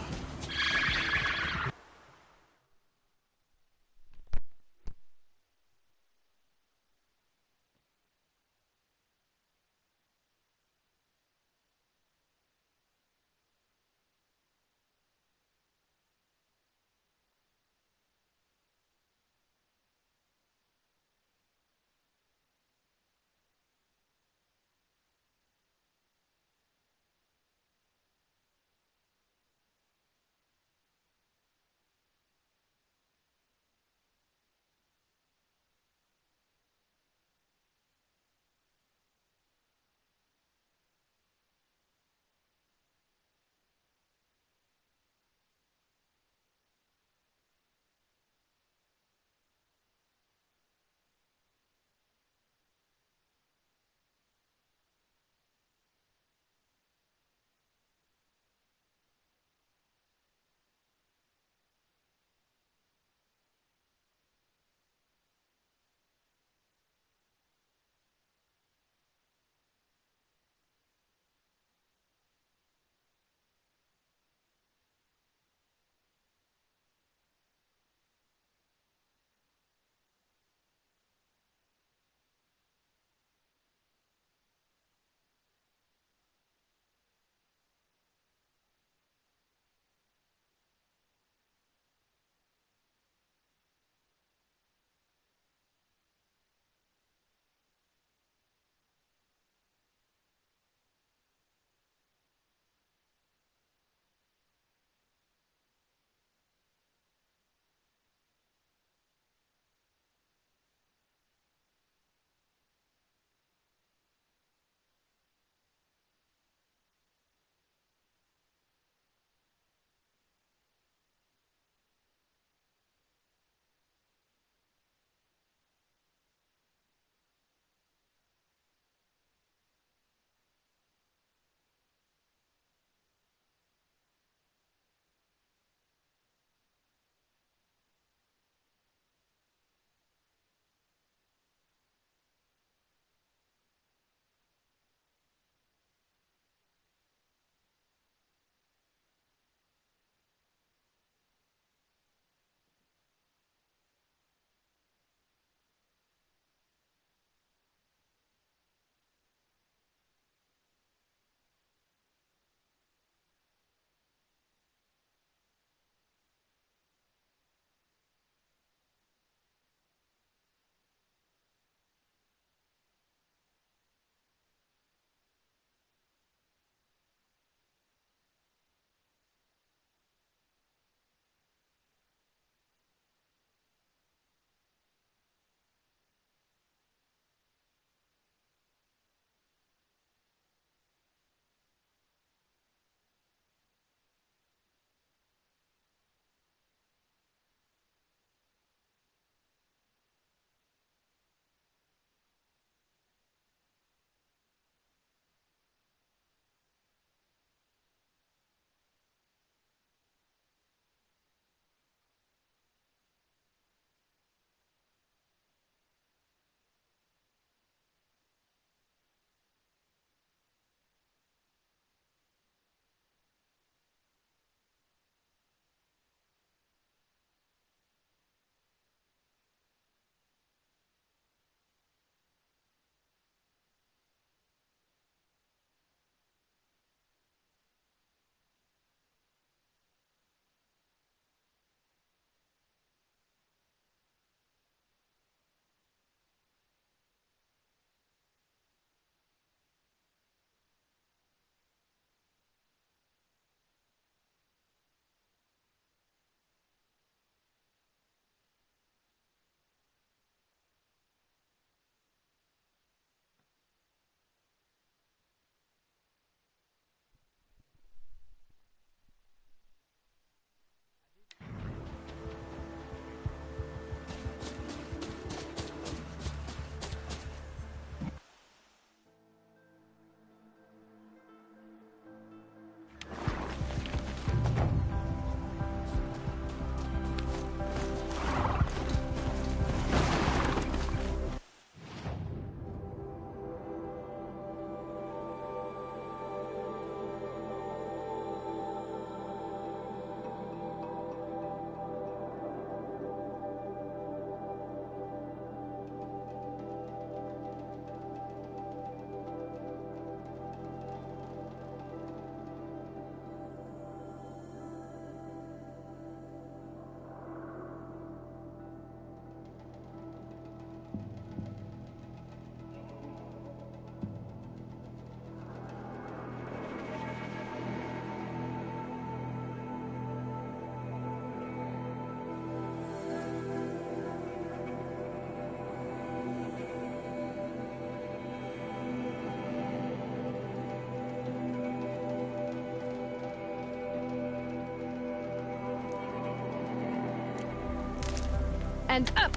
and up!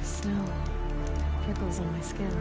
Snow prickles on my skin.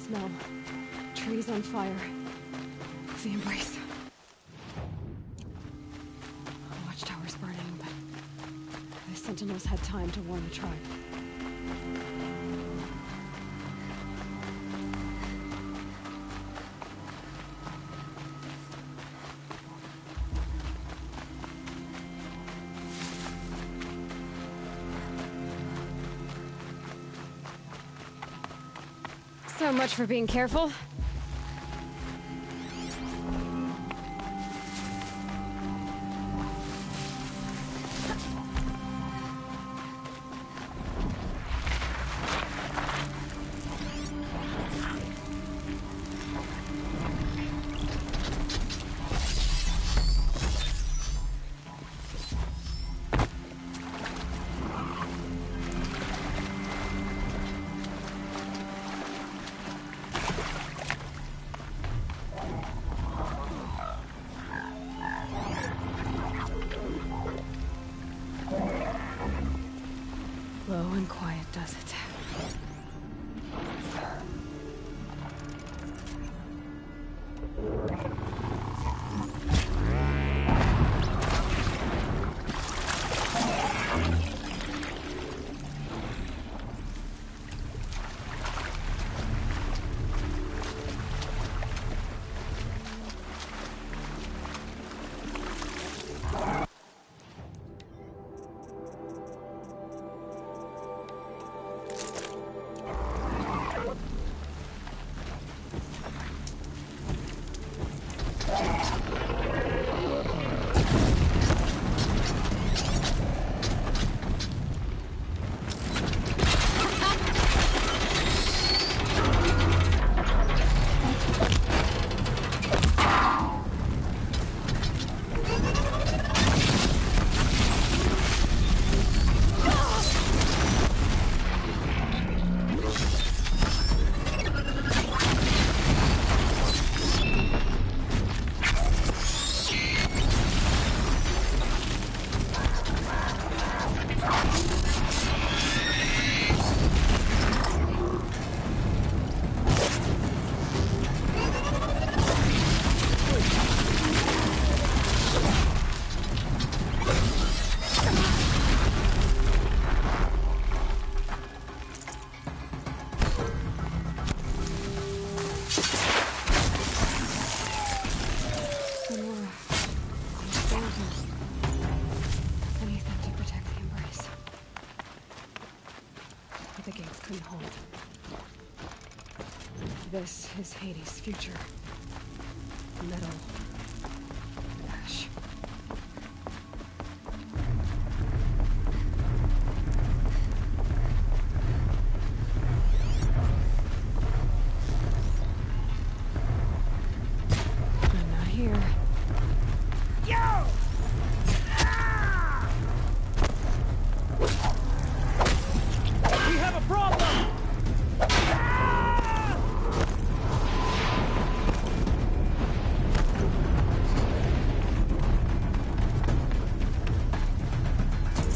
Smell. Trees on fire. The embrace. Watchtower's burning, but the Sentinels had time to warn the tribe. So much for being careful. the gates couldn't hold. This is Hades' future. Metal. Ash. I'm not here. Yo! We have a problem!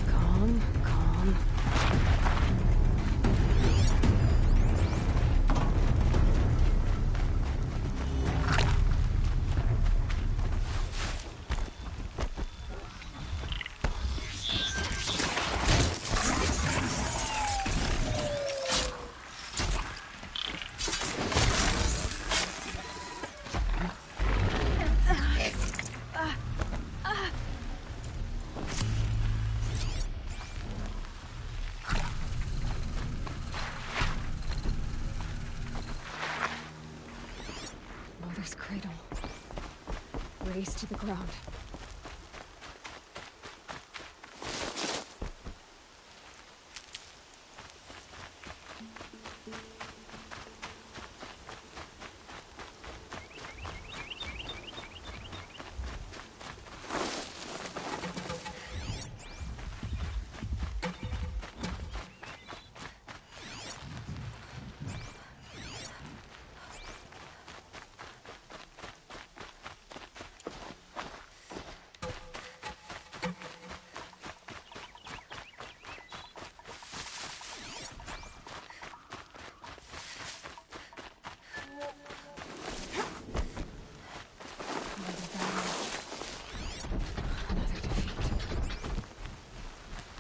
Calm, calm. Mother's cradle. Raised to the ground.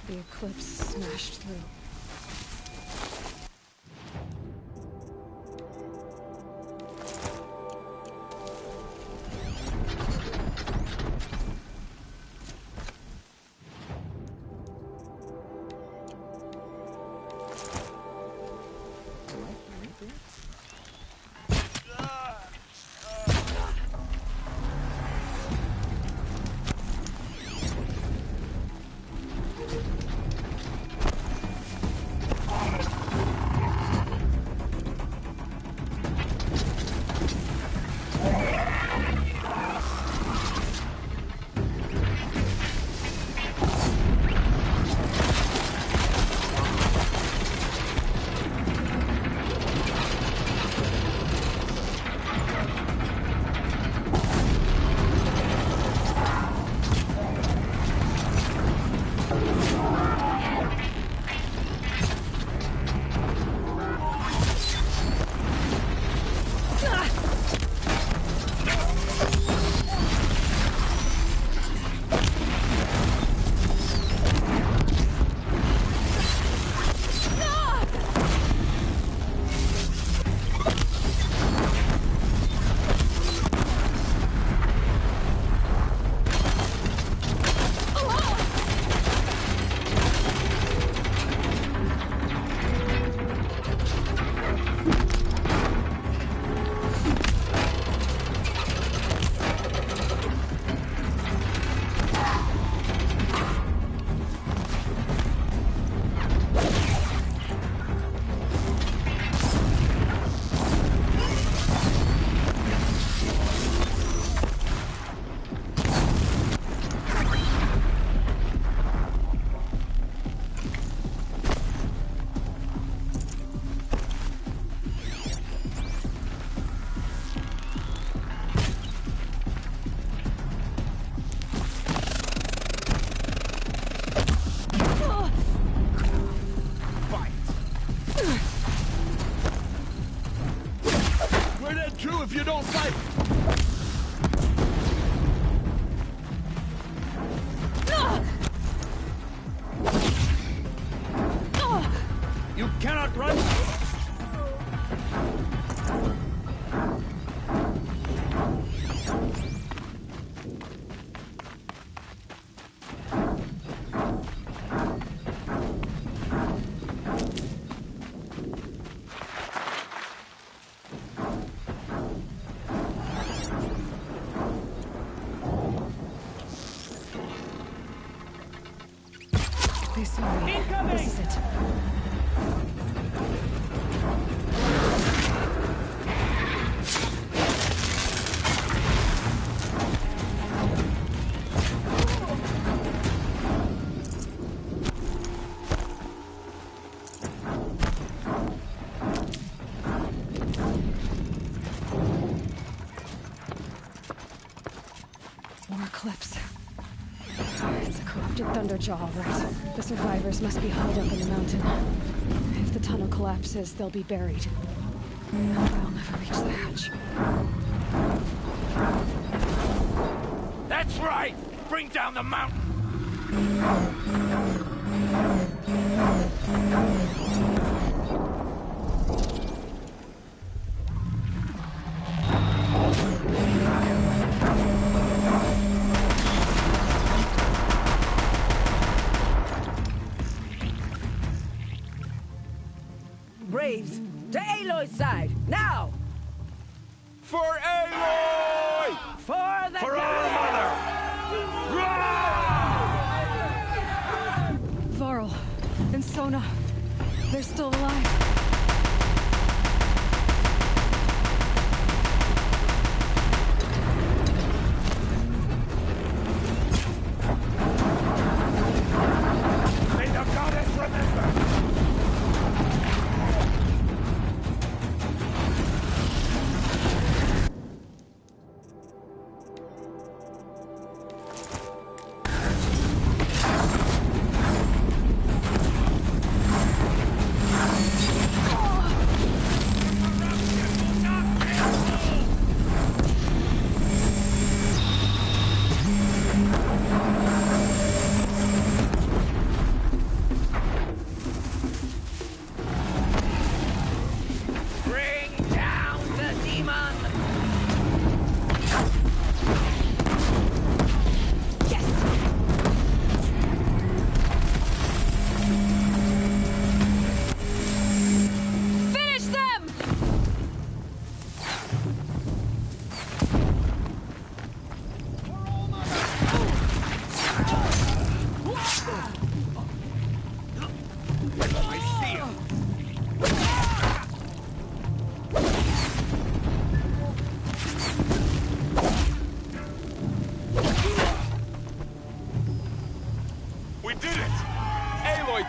The eclipse smashed through. If you don't fight! You cannot run! Eclipse. It's a corrupted Thunderjaw, all right. The survivors must be holed up in the mountain. If the tunnel collapses, they'll be buried. They'll never reach the hatch. That's right! Bring down the mountain! Braves, to Aloy's side, now! For Aloy! For the For our mother! Varl and Sona, they're still alive. May the goddess remember!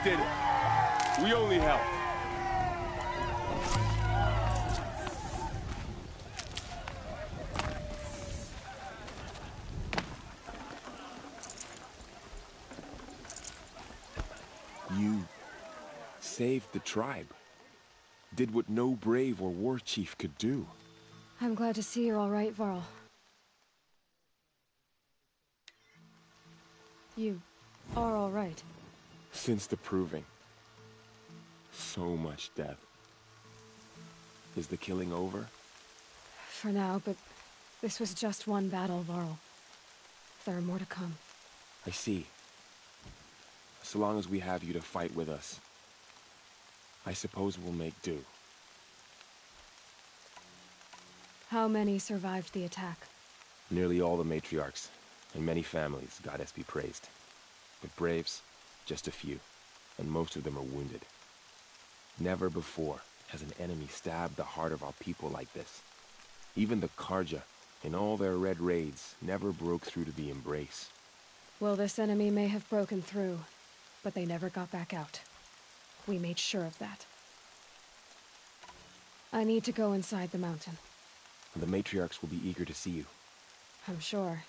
Did it. We only helped. You saved the tribe. Did what no brave or war chief could do. I'm glad to see you're all right, Varl. You are all right. Since the proving. So much death. Is the killing over? For now, but this was just one battle, Varl. There are more to come. I see. So long as we have you to fight with us, I suppose we'll make do. How many survived the attack? Nearly all the matriarchs, and many families, goddess be praised. But braves, just a few, and most of them are wounded. Never before has an enemy stabbed the heart of our people like this. Even the Karja, in all their red raids, never broke through to the embrace. Well, this enemy may have broken through, but they never got back out. We made sure of that. I need to go inside the mountain. The matriarchs will be eager to see you. I'm sure,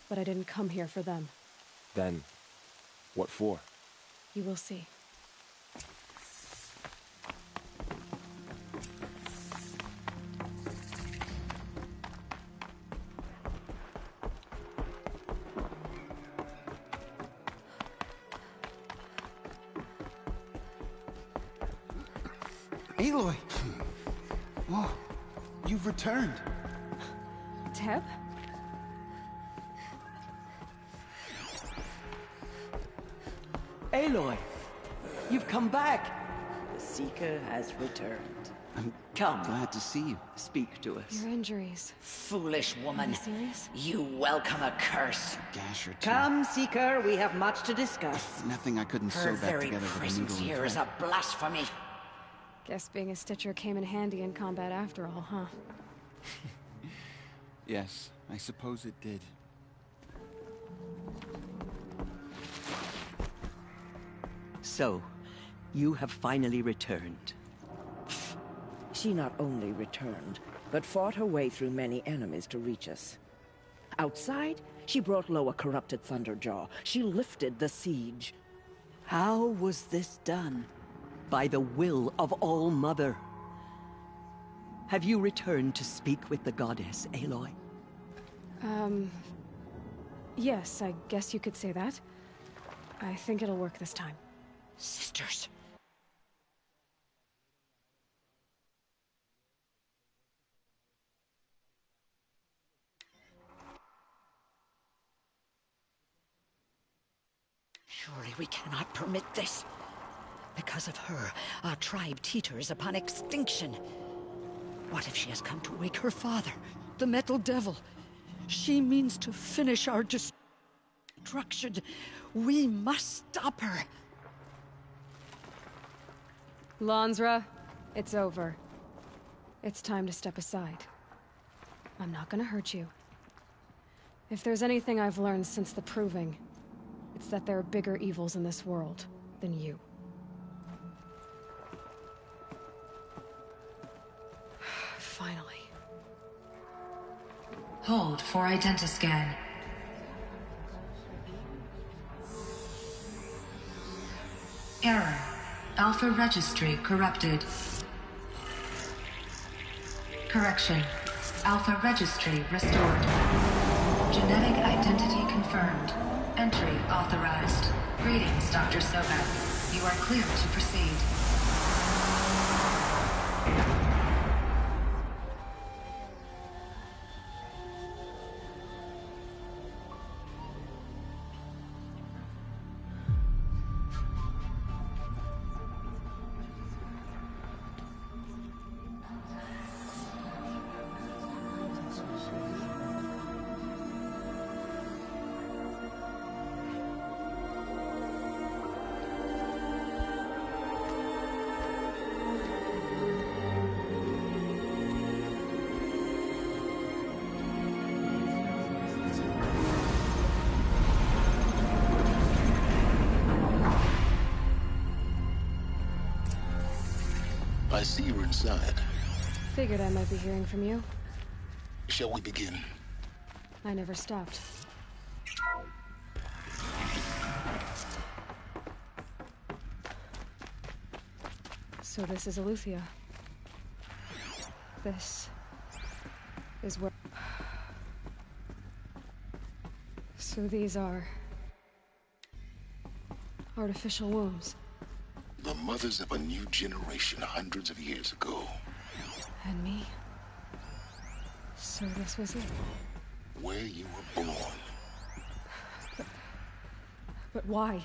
but I didn't come here for them. Then, what for? You will see. Aloy! Whoa, you've returned. Teb? Aloy, you've come back. The Seeker has returned. I'm Come. glad to see you. Speak to us. Your injuries. Foolish woman. Are you serious? You welcome a curse. Gash or two. Come, Seeker, we have much to discuss. If nothing I couldn't Her sew back very together with a presence needle and here is thread. a blasphemy. Guess being a Stitcher came in handy in combat after all, huh? Yes, I suppose it did. So, you have finally returned. She not only returned, but fought her way through many enemies to reach us. Outside, she brought low a corrupted Thunderjaw. She lifted the siege. How was this done? By the will of All-Mother. Have you returned to speak with the goddess, Aloy? Yes, I guess you could say that. I think it'll work this time. Sisters. Surely we cannot permit this. Because of her, our tribe teeters upon extinction. What if she has come to wake her father, the Metal Devil? She means to finish our destruction. We must stop her. Lansra, it's over. It's time to step aside. I'm not gonna hurt you. If there's anything I've learned since the Proving, it's that there are bigger evils in this world than you. Finally. Hold for identiscan. Error. Alpha registry corrupted. Correction. Alpha registry restored. Genetic identity confirmed. Entry authorized. Greetings, Dr. Sobek. You are clear to proceed. I see you're inside. Figured I might be hearing from you. Shall we begin? I never stopped. So this is Eleuthia. This is where... So these are... artificial wombs. The mothers of a new generation hundreds of years ago. And me. So this was it. Where you were born. But why?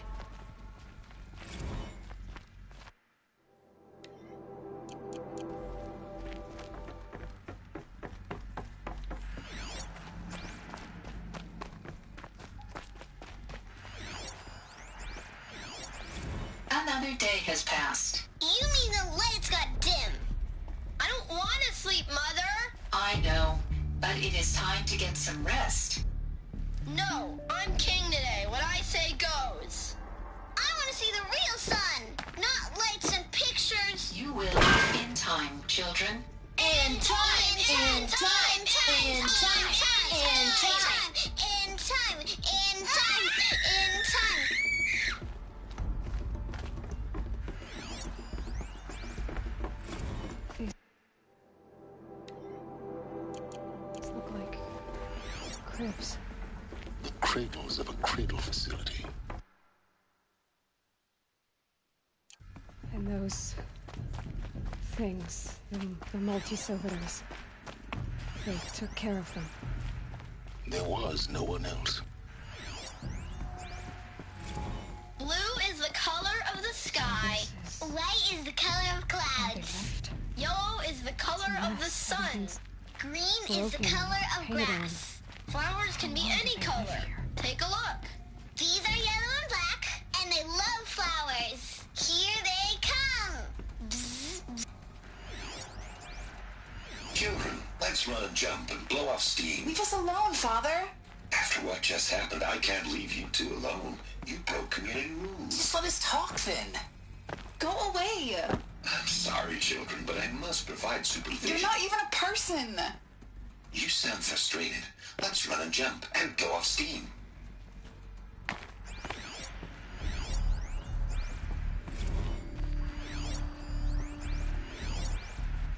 Another day has passed. You mean the lights got dim? I don't want to sleep, Mother! I know, but it is time to get some rest. No, I'm king today. What I say goes. I want to see the real sun, not lights and pictures. You will in time, children. In time, in time, in time, in time, in time, in time, in time. These look like cribs. The cradles of a cradle facility. And those things, the multi-servitors, they took care of them. There was no one else. Blue is the color of the sky. White is the color of clouds. Yellow is the color of the sun. Green is the color of grass. Flowers can be any color. Take a look. These are yellow and black, and they love flowers. Here they come. Bzz. Children, let's run a jump and blow off steam. Leave us alone, Father. After what just happened, I can't leave you two alone. You broke community rules. Just let us talk then. Go away. I'm sorry, children, but I must provide supervision. You're not even a person. You sound frustrated. Let's run and jump and go off steam.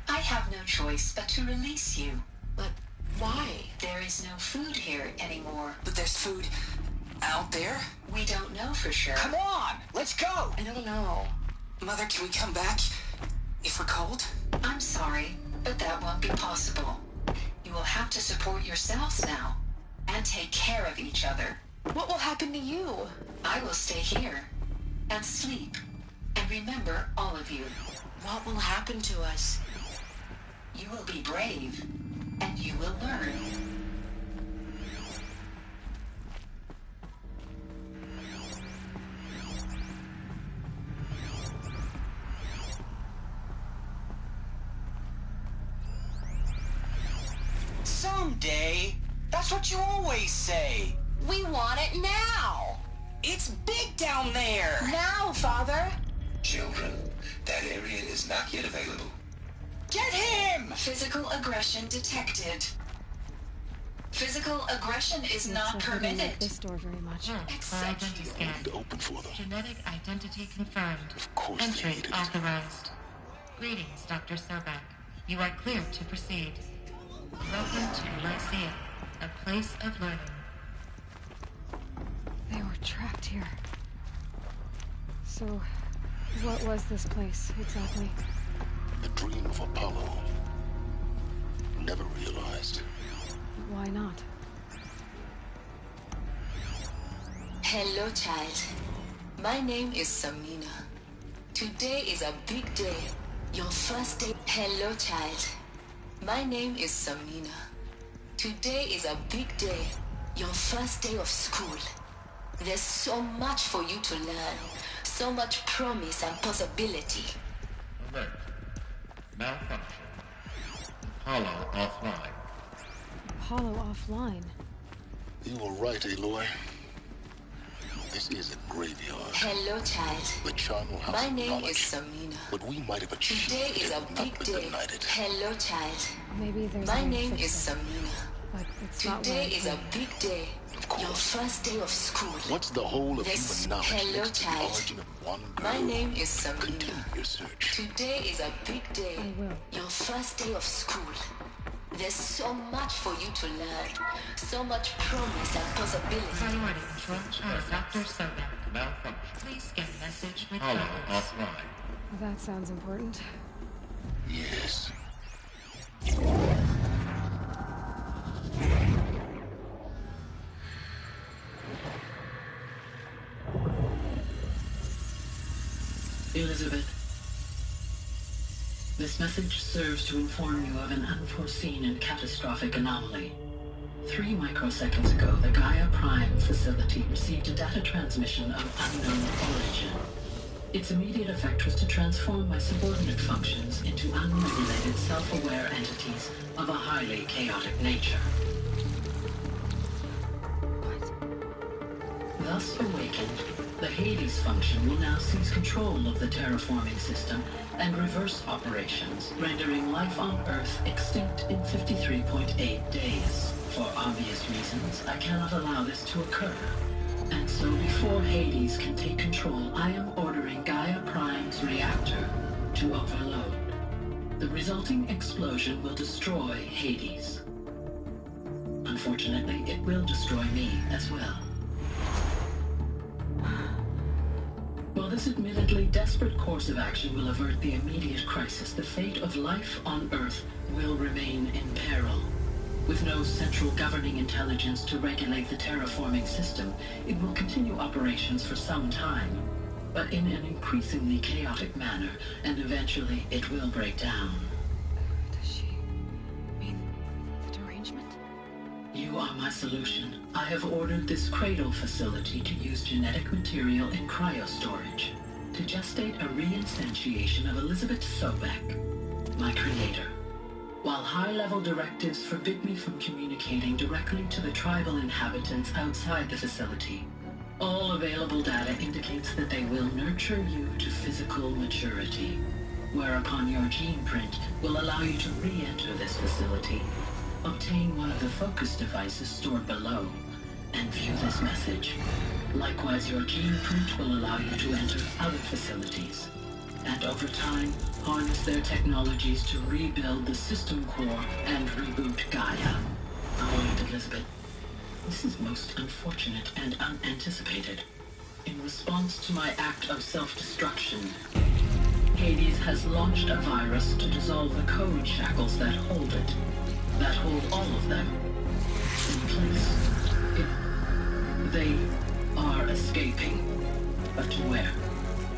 I have no choice but to release you. But why? There is no food here anymore. But there's food out there? We don't know for sure. Come on, let's go! I don't know. Mother, can we come back if we're cold? I'm sorry, but that won't be possible. You will have to support yourselves now, and take care of each other. What will happen to you? I will stay here, and sleep, and remember all of you. What will happen to us? You will be brave, and you will learn. Someday. That's what you always say. We want it now. It's big down there. Now, Father. Children, that area is not yet available. Get him! Physical aggression detected. Physical aggression is not permitted. This door very much. Identity scan. Open for them. Genetic identity confirmed. Of course Entry they need it. authorized. Greetings, Dr. Sobek. You are cleared to proceed. Welcome to Lyceum, a place of learning. They were trapped here. So, what was this place, exactly? The dream of Apollo. Never realized. Why not? Hello, child. My name is Samina. Today is a big day. Your first day. Hello, child. My name is Samina. Today is a big day. Your first day of school. There's so much for you to learn. So much promise and possibility. Alert. Malfunction. Apollo offline. Apollo offline. You were right, Aloy. This is a graveyard. Hello, child. The charnel house My of name knowledge. is Samina. What we might have achieved Today is a had not big been day. ignited. Hello, child. Maybe there's My a way to name fix is it. Samina. But it's not Today where is a big day. Of course. Your first day of school. What's the whole of This- human knowledge Hello, next to the child. origin of one girl? My name is Samina. Continue your search. Today is a big day. I will. Your first day of school. There's so much for you to learn. So much promise and possibility. Priority control as Dr. Sobek. Malfunction. Please scan message with Apollo photos. offline. That sounds important. Yes. Elizabeth, this message serves to inform you of an unforeseen and catastrophic anomaly. 3 microseconds ago, the Gaia Prime facility received a data transmission of unknown origin. Its immediate effect was to transform my subordinate functions into unregulated, self-aware entities of a highly chaotic nature. Thus awakened, the Hades function will now seize control of the terraforming system and reverse operations, rendering life on Earth extinct in 53.8 days. For obvious reasons, I cannot allow this to occur. And so before Hades can take control, I am ordering Gaia Prime's reactor to overload. The resulting explosion will destroy Hades. Unfortunately, it will destroy me as well. While this admittedly desperate course of action will avert the immediate crisis, the fate of life on Earth will remain in peril. With no central governing intelligence to regulate the terraforming system, it will continue operations for some time, but in an increasingly chaotic manner, and eventually it will break down. Does she mean the derangement? You are my solution. I have ordered this cradle facility to use genetic material in cryostorage to gestate a reinstantiation of Elizabeth Sobek, my creator. While high-level directives forbid me from communicating directly to the tribal inhabitants outside the facility, all available data indicates that they will nurture you to physical maturity, whereupon your gene print will allow you to re-enter this facility Obtain one of the focus devices stored below, and view this message. Likewise, your gene print will allow you to enter other facilities, and over time, harness their technologies to rebuild the system core and reboot Gaia. All right, Elizabeth. This is most unfortunate and unanticipated. In response to my act of self-destruction, Hades has launched a virus to dissolve the code shackles that hold it, that hold all of them in place. They are escaping, but to where?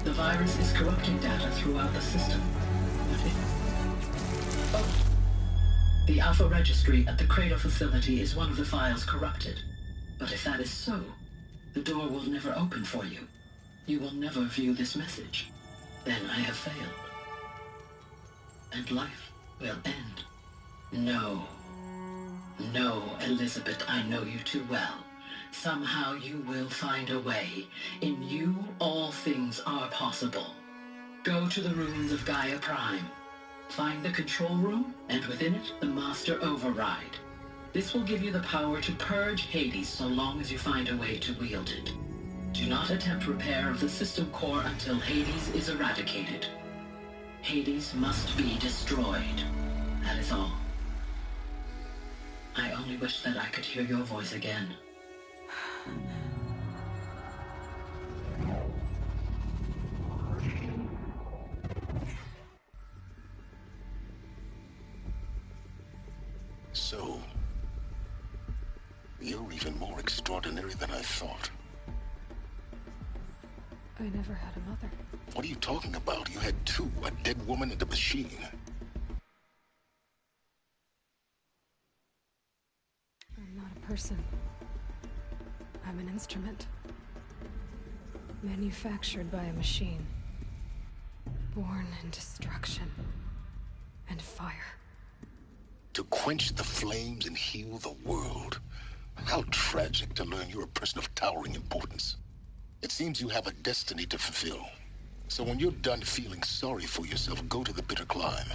The virus is corrupting data throughout the system. The Alpha Registry at the Cradle facility is one of the files corrupted. But if that is so, the door will never open for you. You will never view this message. Then I have failed. And life will end. No. No, Elizabeth, I know you too well. Somehow you will find a way. In you, all things are possible. Go to the ruins of Gaia Prime. Find the control room, and within it, the Master Override. This will give you the power to purge Hades so long as you find a way to wield it. Do not attempt repair of the system core until Hades is eradicated. Hades must be destroyed. That is all. I only wish that I could hear your voice again. So, you're even more extraordinary than I thought. I never had a mother. What are you talking about? You had two, a dead woman and a machine. I'm not a person. I'm an instrument. Manufactured by a machine. Born in destruction and fire. To quench the flames and heal the world. How tragic to learn you're a person of towering importance. It seems you have a destiny to fulfill. So when you're done feeling sorry for yourself, go to the bitter climb.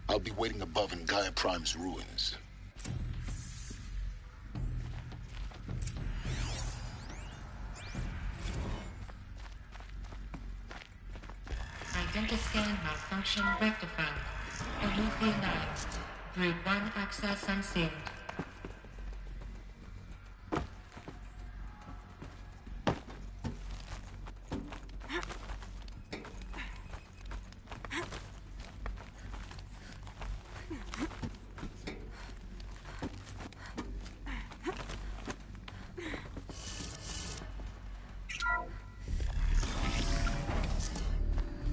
I'll be waiting above in Gaia Prime's ruins. Identiscan malfunction rectified. Eleuthia 9. Brood 1 access unsealed.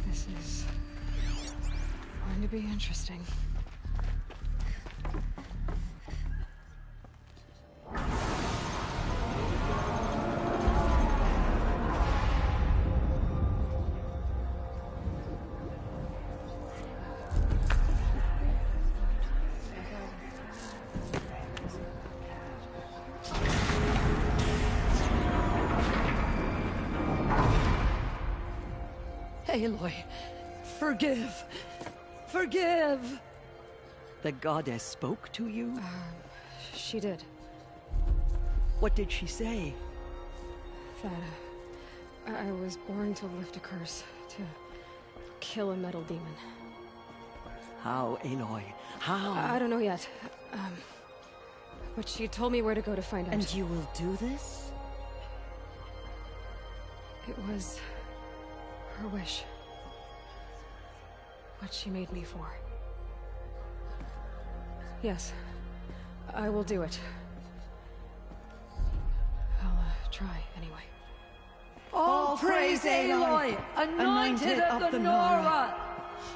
This is going to be interesting. Aloy, forgive. Forgive! The goddess spoke to you? She did. What did she say? That I was born to lift a curse, to kill a metal demon. How, Aloy? How? I don't know yet. But she told me where to go to find out. And you will do this? It was her wish. What she made me for. Yes, I will do it. I'll try anyway. All praise Aloy, anointed of the Nora!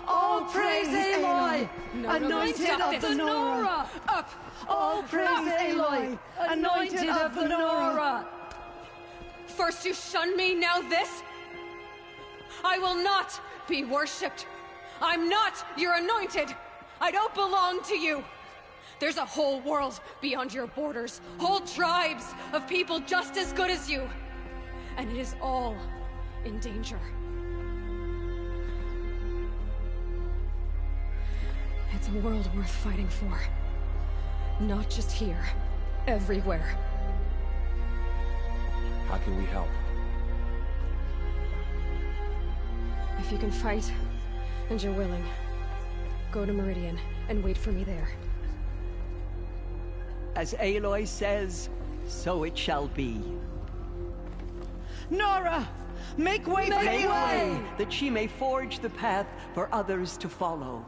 All praise Aloy, anointed of the Nora! Up! All praise Aloy, anointed of the Nora! First you shun me, now this? I will not be worshipped. I'm not your anointed. I don't belong to you. There's a whole world beyond your borders, whole tribes of people just as good as you. And it is all in danger. It's a world worth fighting for. Not just here. Everywhere. How can we help? If you can fight, and you're willing, go to Meridian and wait for me there. As Aloy says, so it shall be. Nora! Make way for Aloy, that she may forge the path for others to follow.